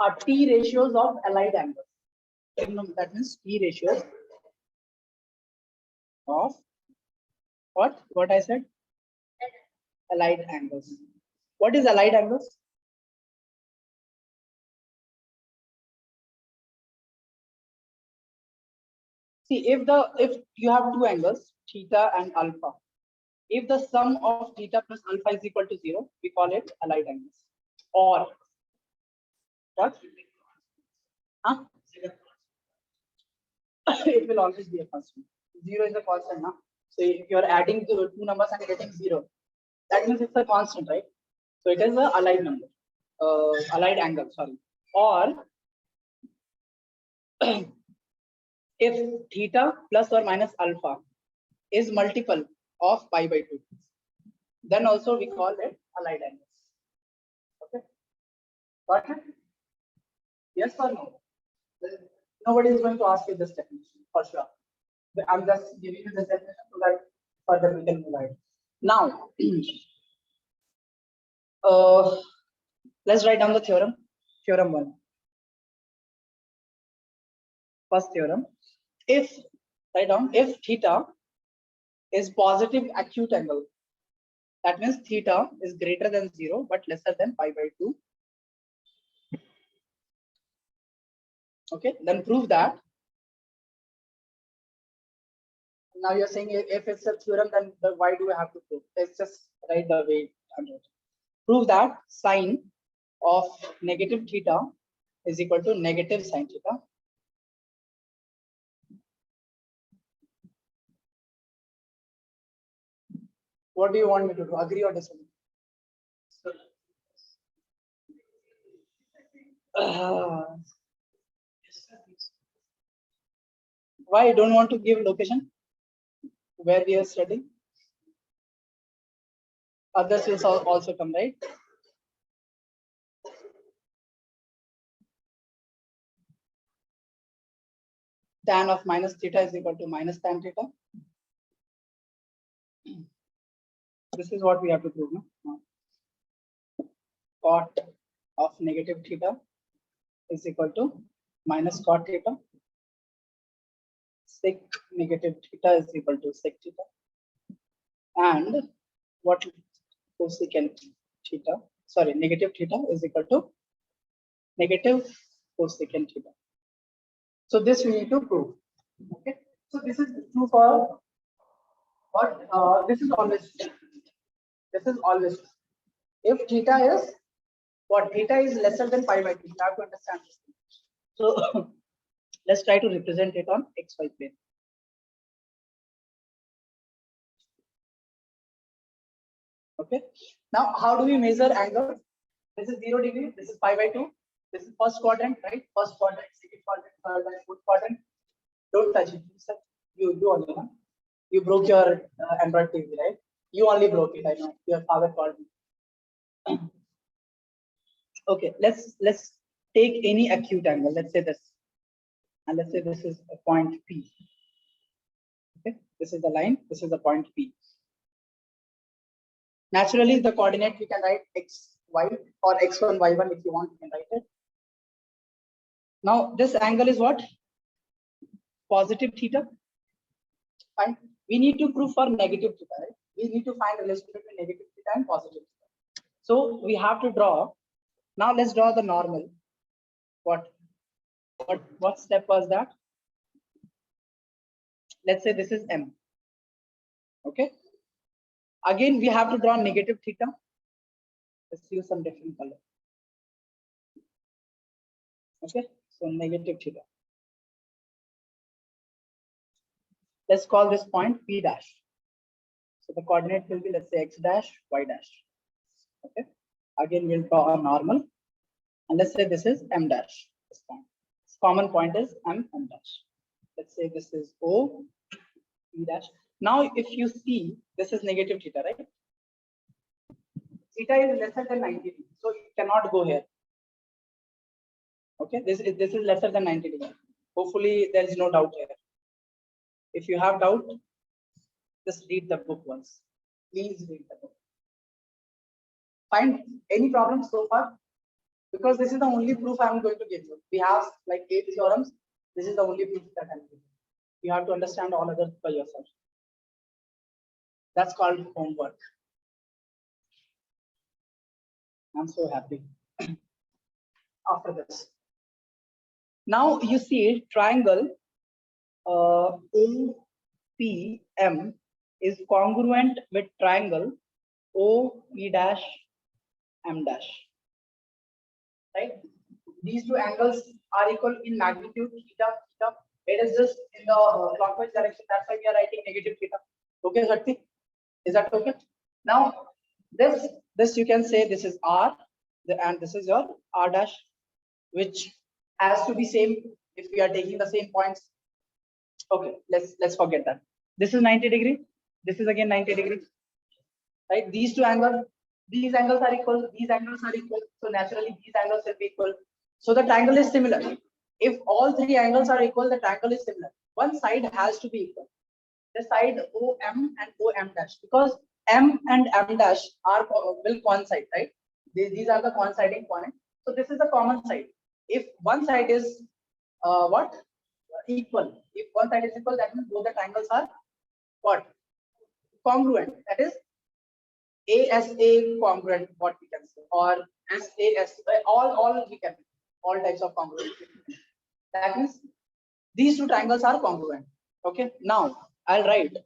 Are T ratios of allied angles. That means T ratios of what? What I said? Allied angles. What is allied angles? See, if you have two angles, theta and alpha, if the sum of theta plus alpha is equal to 0, we call it allied angles. Or what? Huh? It will always be a constant. 0 is a constant now. So if you are adding the two numbers and getting 0, that means it's a constant, right? So it is a allied number, allied angle, sorry. Or if theta plus or minus alpha is multiple of pi by 2, then also we call it allied angles. Okay. Got it? Yes or no? Nobody is going to ask you this definition for sure. But I'm just giving you the definition so that further we can move ahead. Now, let's write down the theorem. Theorem 1. First theorem. If, write down, if theta is positive acute angle, that means theta is greater than 0 but lesser than pi by 2. Okay, then prove that. Now you're saying if it's a theorem, then why do we have to prove? Let's just write the way under it. Prove that sine of negative theta is equal to negative sine theta. What do you want me to do? Agree or disagree? Why you don't want to give location where we are studying? Others will also come, right? Tan of minus theta is equal to minus tan theta. This is what we have to prove. No? Cot of negative theta is equal to minus cot theta. Sec negative theta is equal to sec theta. And what cosecant theta, sorry, negative theta is equal to negative cosecant theta. So this we need to prove. Okay. So this is true for what? This is always. This is always. If theta is what? Theta is lesser than pi by 2. You have to understand this. So let's try to represent it on xy plane. Okay. Now, how do we measure angle? This is 0 degree. This is pi by 2. This is first quadrant, right? First quadrant, second quadrant, third and fourth quadrant. Don't touch it. You only. Huh? You broke your Android TV, right? You only broke it. I know. Your father called me. Okay. Let's take any acute angle. Let's say this, and let's say this is a point P. Okay. This is the line. This is the point P. Naturally, the coordinate we can write x, y or x1, y1 if you want, you can write it. Now, this angle is what? Positive theta. Fine. We need to prove for negative theta, right? We need to find a relation between negative theta and positive theta. So we have to draw. Now let's draw the normal. What step was that? Let's say this is M. Okay. Again, we have to draw negative theta. Let's use some different color. Okay. So negative theta. Let's call this point P dash. So the coordinate will be, let's say, X dash, Y dash. Okay. Again, we'll draw a normal. And let's say this is M dash. This point. This common point is M dash. Let's say this is O, P dash. Now, if you see, this is negative theta, right? Theta is lesser than 90 degrees, so it cannot go here. Okay, this is lesser than 90 degrees. Hopefully, there is no doubt here. If you have doubt, just read the book once. Please read the book. Find any problem so far? Because this is the only proof I am going to give you. We have like 8 theorems. This is the only proof that I am giving. You have to understand all others by yourself. That's called homework. I'm so happy after this. Now you see triangle OPM is congruent with triangle OP dash M dash. Right? These two angles are equal in magnitude theta. It is just in the clockwise direction. That's why we are writing negative theta. Okay, Shakti? Is that okay? Now this you can say this is R, and this is your R dash, which has to be same if we are taking the same points. Okay, let's forget that. This is 90 degree. This is again 90 degrees. Right? These two angles, these angles are equal. These angles are equal. So naturally, these angles will be equal. So the triangle is similar. If all three angles are equal, the triangle is similar. One side has to be equal. The side OM and OM dash, because M and M dash will coincide, right? These are the coinciding points. So this is the common side. If one side is equal. If one side is equal, that means both the triangles are what? Congruent. That is ASA congruent, what we can say, or SAS. All we can, all types of congruent. That means these two triangles are congruent. Okay. Now I'll write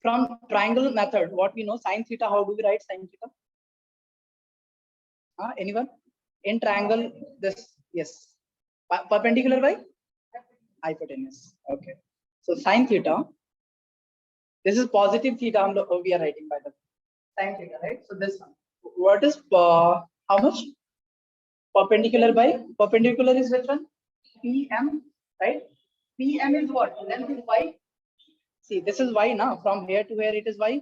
from triangle method. What we know, sine theta. How do we write sine theta? Anyone? In triangle, this, yes, perpendicular by hypotenuse. Okay. So sine theta. This is positive theta. We are writing by the sine theta, right? So this one. What is how much? Perpendicular is which one? PM, right? PM is what? Length is y. See, this is y now. From here to here, it is y.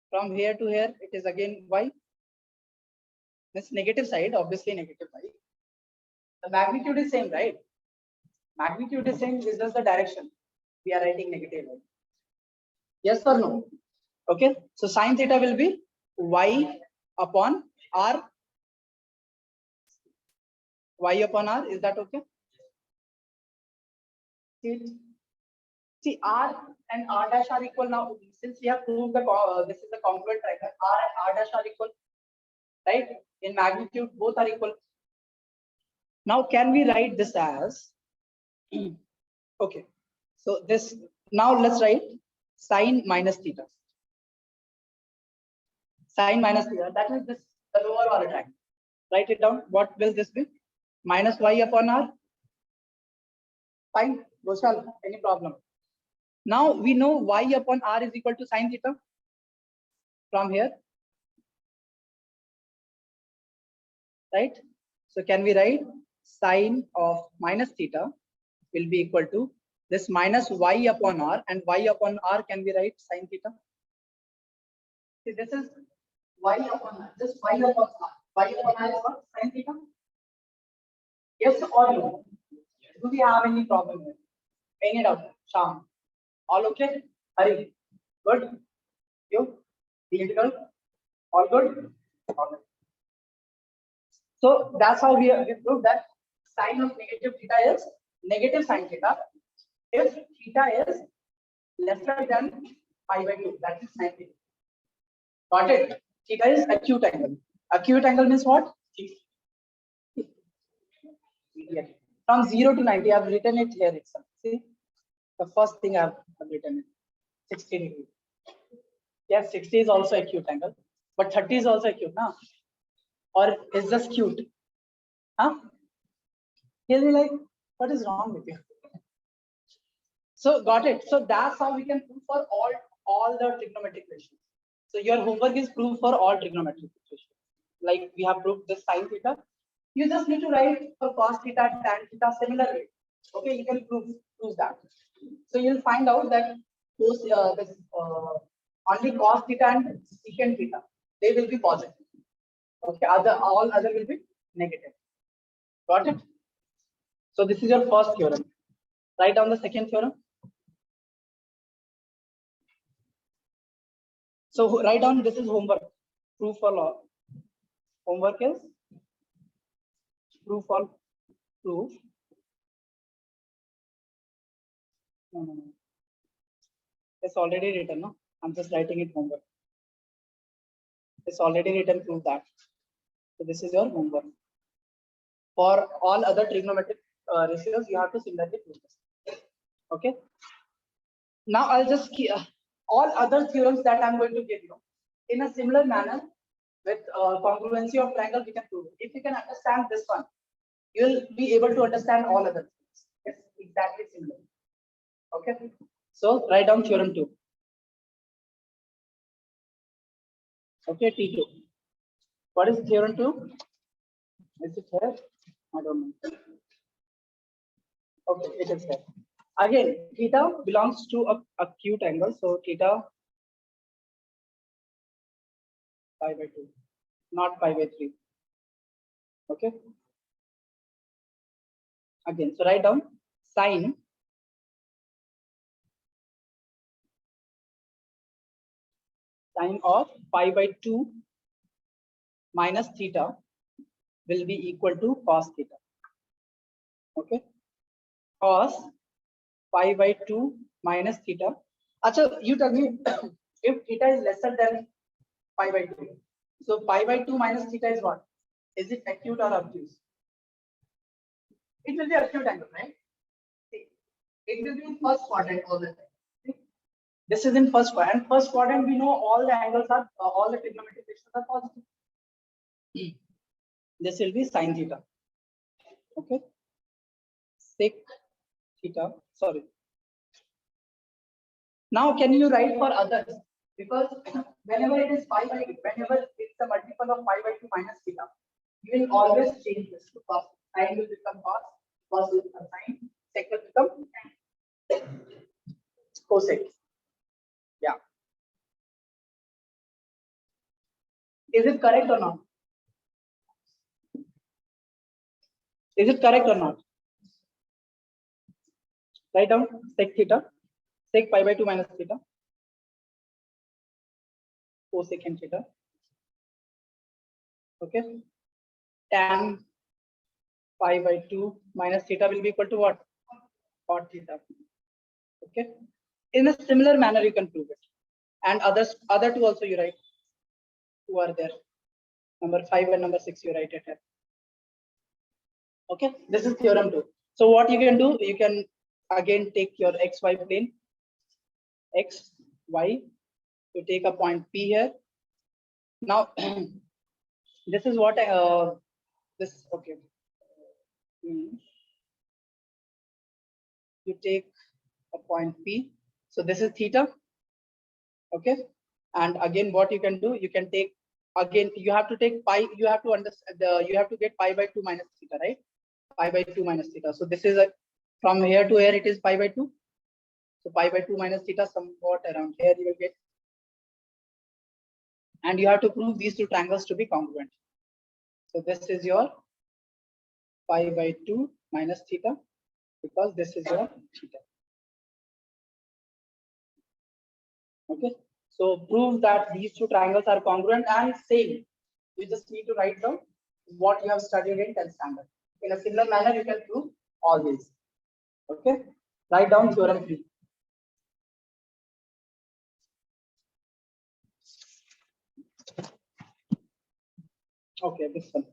From here to here, it is again y. This negative side, obviously negative y. The magnitude is same, right? Magnitude is same. This is the direction. We are writing negative y. Yes or no? Okay. So sine theta will be y upon r. Y upon r. Is that okay? See, R and R dash are equal now. Since we have proved this is the congruent triangle, R and R dash are equal, right? In magnitude, both are equal. Now, can we write this as? Okay. So this, now let's write sine minus theta. Sine minus theta. That means this the lower order triangle. Write it down. What will this be? Minus y upon r. Fine. Goshal, any problem? Now we know y upon r is equal to sine theta from here, right? So can we write sine of minus theta will be equal to this minus y upon r, and y upon r can we write sine theta? See, this is y upon r. This y upon r. Y upon r is what? Sine theta. Yes or no? Do we have any problem here? Any doubt? Sham. All okay? Hari. Good. You? Theoretical? All good? All right. So that's how we proved that sine of negative theta is negative sine theta if theta is lesser than pi by 2. That is sine theta. Got it? Theta is acute angle. Acute angle means what? From 0 to 90, I've written it here itself. See, the first thing I've written it, 60 degree. Yes, 60 is also acute angle, but 30 is also acute, now. Or is just cute? Huh? He'll be like, what is wrong with you? So got it. So that's how we can prove for all the trigonometric ratios. So your homework is proof for all trigonometric ratios. Like we have proved this sin theta. You just need to write for cos theta, tan theta similarly. Okay, you can prove that. So you'll find out that those only cos theta and secant theta, they will be positive. Okay, all other will be negative. Got it? So this is your first theorem. Write down the second theorem. So write down, this is homework. Proof for law. Homework is proof for proof. No. It's already written, no? I'm just writing it homework. It's already written, prove that. So this is your homework. For all other trigonometric ratios, you have to similarly prove this. Okay. Now I'll just keep all other theorems that I'm going to give you in a similar manner with congruency of triangle. We can prove it. If you can understand this one, you'll be able to understand all other things. It's exactly similar. Okay. So write down theorem 2. Okay, T2. What is theorem 2? Is it here? I don't know. Okay, it is here. Again, theta belongs to a acute angle. So theta pi by 2, not pi by 3. Okay. Again, so write down sine of pi by 2 minus theta will be equal to cos theta. Okay. Cos pi by 2 minus theta. Achha, you tell me if theta is lesser than pi by 2. So pi by 2 minus theta is what? Is it acute or obtuse? It will be acute angle, right? It will be in first quadrant all the time. This is in first quadrant. First quadrant, we know all the angles are, all the trigonometric ratios are positive. This will be sine theta. Okay. Sec theta. Sorry. Now, can you write for others? Because whenever it is pi by 2, whenever it's a multiple of pi by 2 minus theta, you will always change this to cos. Sine will become cos, cos will become sine, sec will become cosec. Yeah. Is it correct or not? Is it correct or not? Write down sec theta, sec pi by 2 minus theta, cosecant theta. Okay. Tan pi by 2 minus theta will be equal to what? Cot theta. Okay. In a similar manner, you can prove it. And other two also you write. Who are there? Number 5 and number 6 you write it here. Okay. This is theorem 2. So what you can do, you can again take your xy plane, x, y, you take a point P here. Now, this is what this, okay. You take a point P. So this is theta. Okay. And again, what you can do, you can take, again, you have to take pi, you have to understand you have to get pi by 2 minus theta, right? Pi by 2 minus theta. So this is from here to here, it is pi by 2. So pi by 2 minus theta, somewhat around here you will get. And you have to prove these two triangles to be congruent. So this is your pi by 2 minus theta, because this is your theta. Okay. So prove that these two triangles are congruent and same. You just need to write down what you have studied in 10th standard. In a similar manner, you can prove all these. Okay. Write down theorem 3. Okay, this one.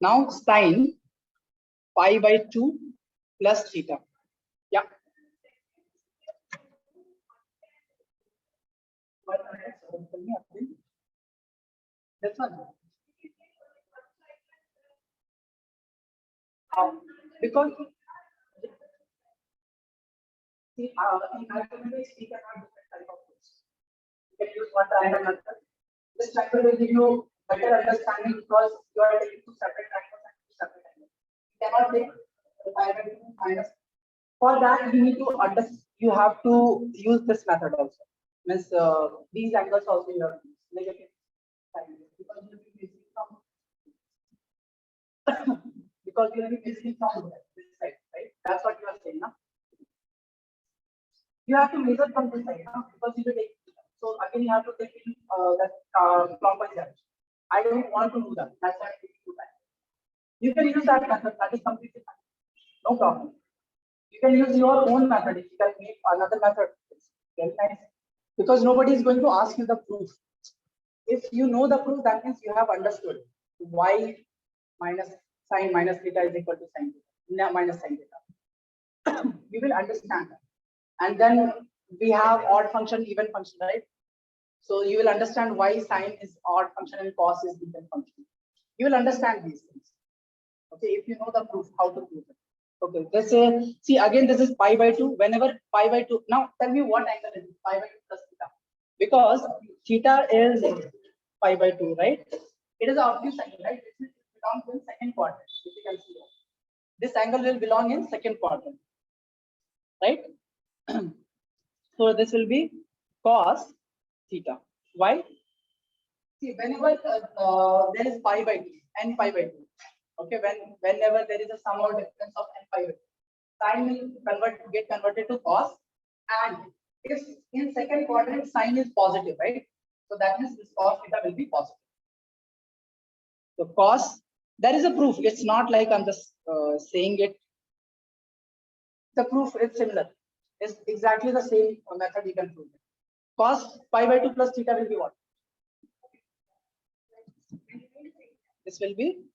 Now sine pi by 2 plus theta. Yeah. This one. Because see, in mathematics, we cannot different type of tools. You can use one triangle method. This triangle will give you better understanding because you are taking two separate triangles and two separate angles. You cannot take the pi by 2 minus. For that, you need to understand. You have to use this method also. Means these angles also you have to use negative sign because you will be missing from because you will be missing from this side, right? That's what you are saying, now. You have to measure from this side, now, because you will take. So again, you have to take in that clockwise direction. I don't want to do that. That's why I'm taking you back. You can use that method. That is completely fine. No problem. You can use your own method. If you can make another method, it's very nice. Because nobody is going to ask you the proof. If you know the proof, that means you have understood why minus sine minus theta is equal to sine theta, minus sine theta. You will understand that. And then we have odd function, even function, right? So you will understand why sine is odd function and cos is even function. You will understand these things. Okay, if you know the proof, how to prove it. Okay, let's say, see again, this is pi by 2. Whenever pi by 2, now tell me what angle is it? Pi by 2 plus theta. Because theta is pi by 2, right? It is an obtuse angle, right? This belongs in second quadrant. If you can see that. This angle will belong in second quadrant, right? So this will be cos theta. Why? See, whenever there is pi by 2 and pi by 2. Okay, whenever there is a sum or difference of n pi by 2, sine will get converted to cos, and if in second quadrant sine is positive, right? So that means this cos theta will be positive. So cos, there is a proof. It's not like I'm just saying it. The proof is similar. It's exactly the same method you can prove it. Cos pi by 2 plus theta will be what? This will be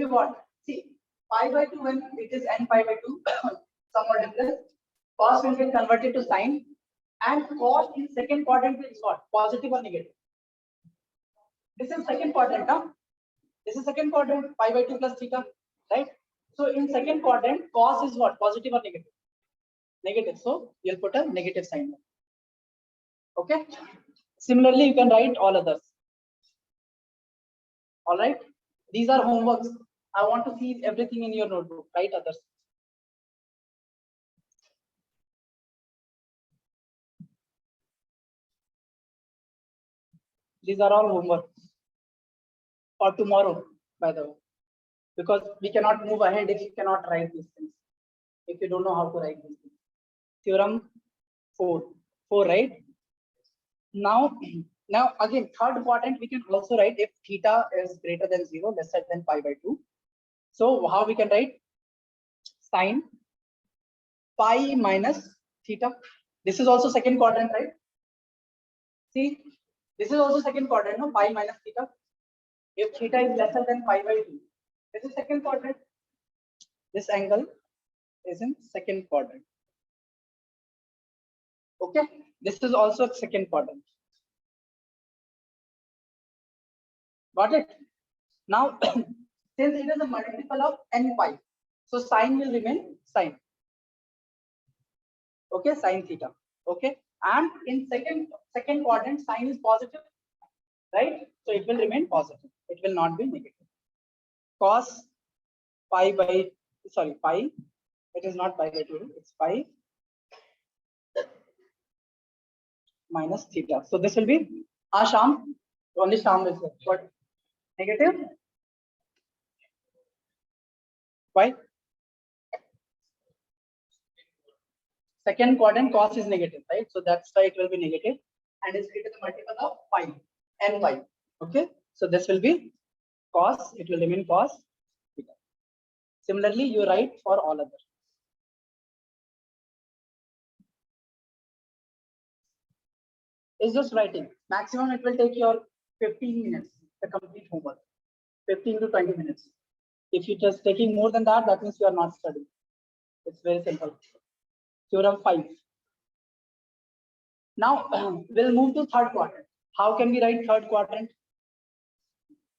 what? See, pi by 2 when it is n pi by 2, some more difference. Cos will get converted to sine, and cos in second quadrant is what? Positive or negative? This is second quadrant, huh? This is second quadrant, pi by 2 plus theta, right? So in second quadrant, cos is what? Positive or negative? Negative. So you'll put a negative sign. Okay. Similarly, you can write all others. All right. These are homeworks. I want to see everything in your notebook. Write others. These are all homework for tomorrow, by the way, because we cannot move ahead if you cannot write these things. If you don't know how to write these things. Theorem 4, right? Now again, third quadrant, we can also write if theta is greater than 0, lesser than pi by 2. So how we can write? Sine pi minus theta. This is also second quadrant, right? See, this is also second quadrant, no? Pi minus theta. If theta is lesser than pi by 2, this is second quadrant. This angle is in second quadrant. Okay, this is also second quadrant. Got it? Now, since it is a multiple of n pi, so sine will remain sine. Okay, sine theta. Okay, and in second quadrant, sine is positive, right? So it will remain positive. It will not be negative. Cos pi by pi. It is not pi by 2. It's pi minus theta. So this will be Sham. Only Sham is there. What? Negative? Why? Second quadrant cos is negative, right? So that's why it will be negative, and is greater than multiple of pi, n pi. Okay, so this will be cos. It will remain cos theta. Similarly, you write for all others. It's just writing. Maximum it will take your 15 minutes, the complete homework. 15 to 20 minutes. If you're just taking more than that, that means you are not studying. It's very simple. Theorem 5. Now we'll move to third quadrant. How can we write third quadrant?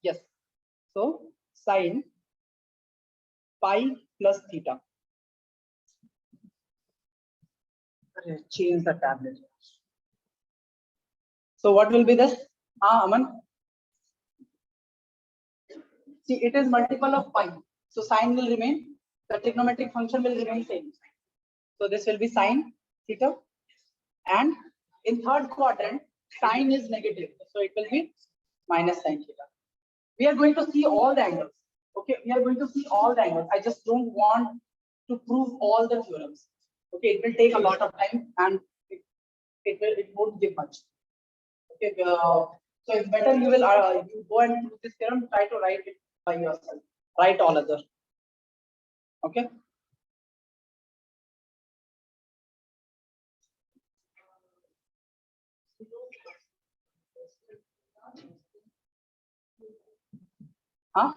Yes. So sine pi plus theta. Change the tablet. So what will be this? Aman. See, it is multiple of pi. So sine will remain. The trigonometric function will remain same. So this will be sine theta. And in third quadrant, sine is negative. So it will be minus sine theta. We are going to see all the angles. Okay, we are going to see all the angles. I just don't want to prove all the theorems. Okay, it will take a lot of time and it won't give much. Okay, so it's better you will you go and prove this theorem. Try to write it by yourself. Write all other. Okay. Huh?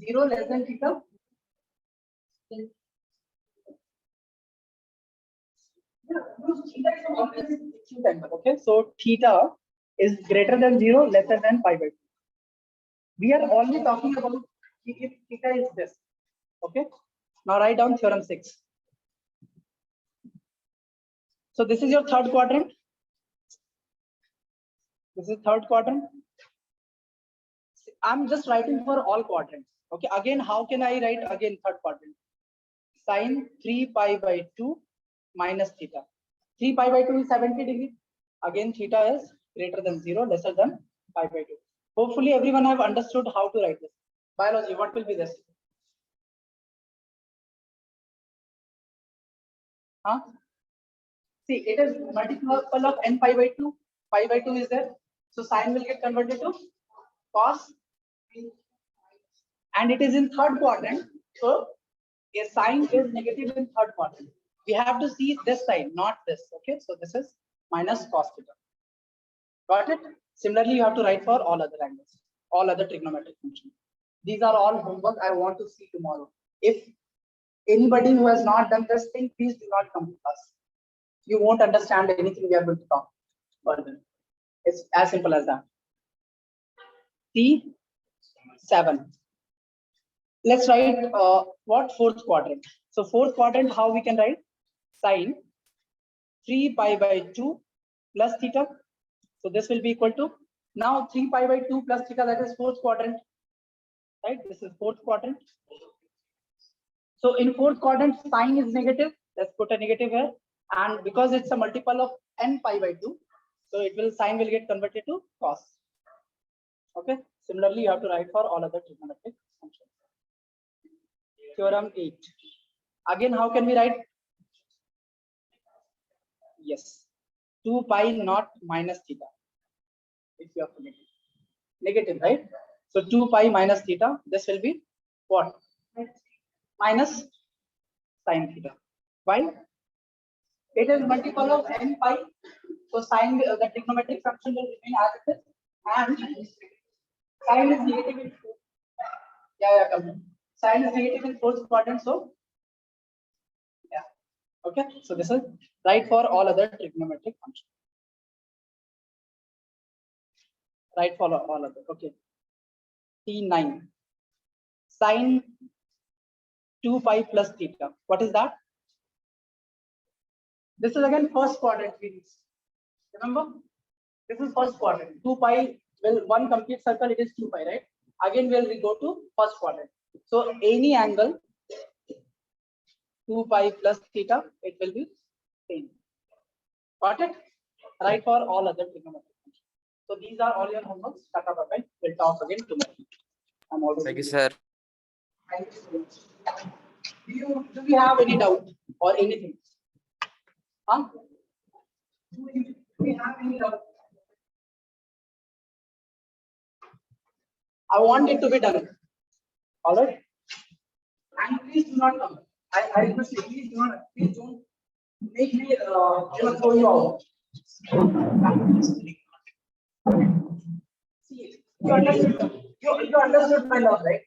0 less than theta. Okay, so theta is greater than 0, lesser than pi by 2. We are only talking about if theta is this. Okay, now write down theorem 6. So this is your third quadrant. This is third quadrant. I'm just writing for all quadrants. Okay, again, how can I write again third quadrant? Sine 3 pi by 2 minus theta. 3 pi by 2 is 70 degrees. Again, theta is greater than 0, lesser than pi by 2. Hopefully, everyone have understood how to write this. Biology, what will be this? Huh? See, it is multiple of n pi by 2. Pi by 2 is there. So sine will get converted to cos. And it is in third quadrant. So a sine is negative in third quadrant. We have to see this side, not this. Okay, so this is minus cos theta. Got it? Similarly, you have to write for all other angles, all other trigonometric functions. These are all homework I want to see tomorrow. If anybody who has not done this thing, please do not come to us. You won't understand anything we are going to talk further. It's as simple as that. T7. Let's write what fourth quadrant. So fourth quadrant, how we can write? Sine 3 pi by 2 plus theta. So this will be equal to, now 3 pi by 2 plus theta, that is fourth quadrant. Right? This is fourth quadrant. So in fourth quadrant, sine is negative. Let's put a negative here. And because it's a multiple of n pi by 2, so it will, sine will get converted to cos. Okay. Similarly, you have to write for all other trigonometric functions. Theorem 8. Again, how can we write? Yes. 2 pi naught minus theta. If you are forgetting. Negative, right? So 2 pi minus theta. This will be what? Minus sine theta. Why? It is multiple of n pi. So sine, the trigonometric function will remain as it is. And sine is negative in fourth. Come. Sine is negative in fourth quadrant. So yeah. Okay. So this is right for all other trigonometric functions. Right for all other. Okay. T9. Sine 2 pi plus theta. What is that? This is again first quadrant series. Remember? This is first quadrant. 2 pi will one complete circle, it is 2 pi, right? Again, we go to first quadrant. So any angle 2 pi plus theta, it will be same. Got it? Right for all other trigonometric functions. So these are all your homeworks. Tata bye. We'll talk again tomorrow. Thank you, sir. Thank you so much. Do we have any doubt or anything? Huh? Do we have any doubt? I want it to be done. All right. And please do not come. I request you, please don't make me throw you out. See, you understood my law, right?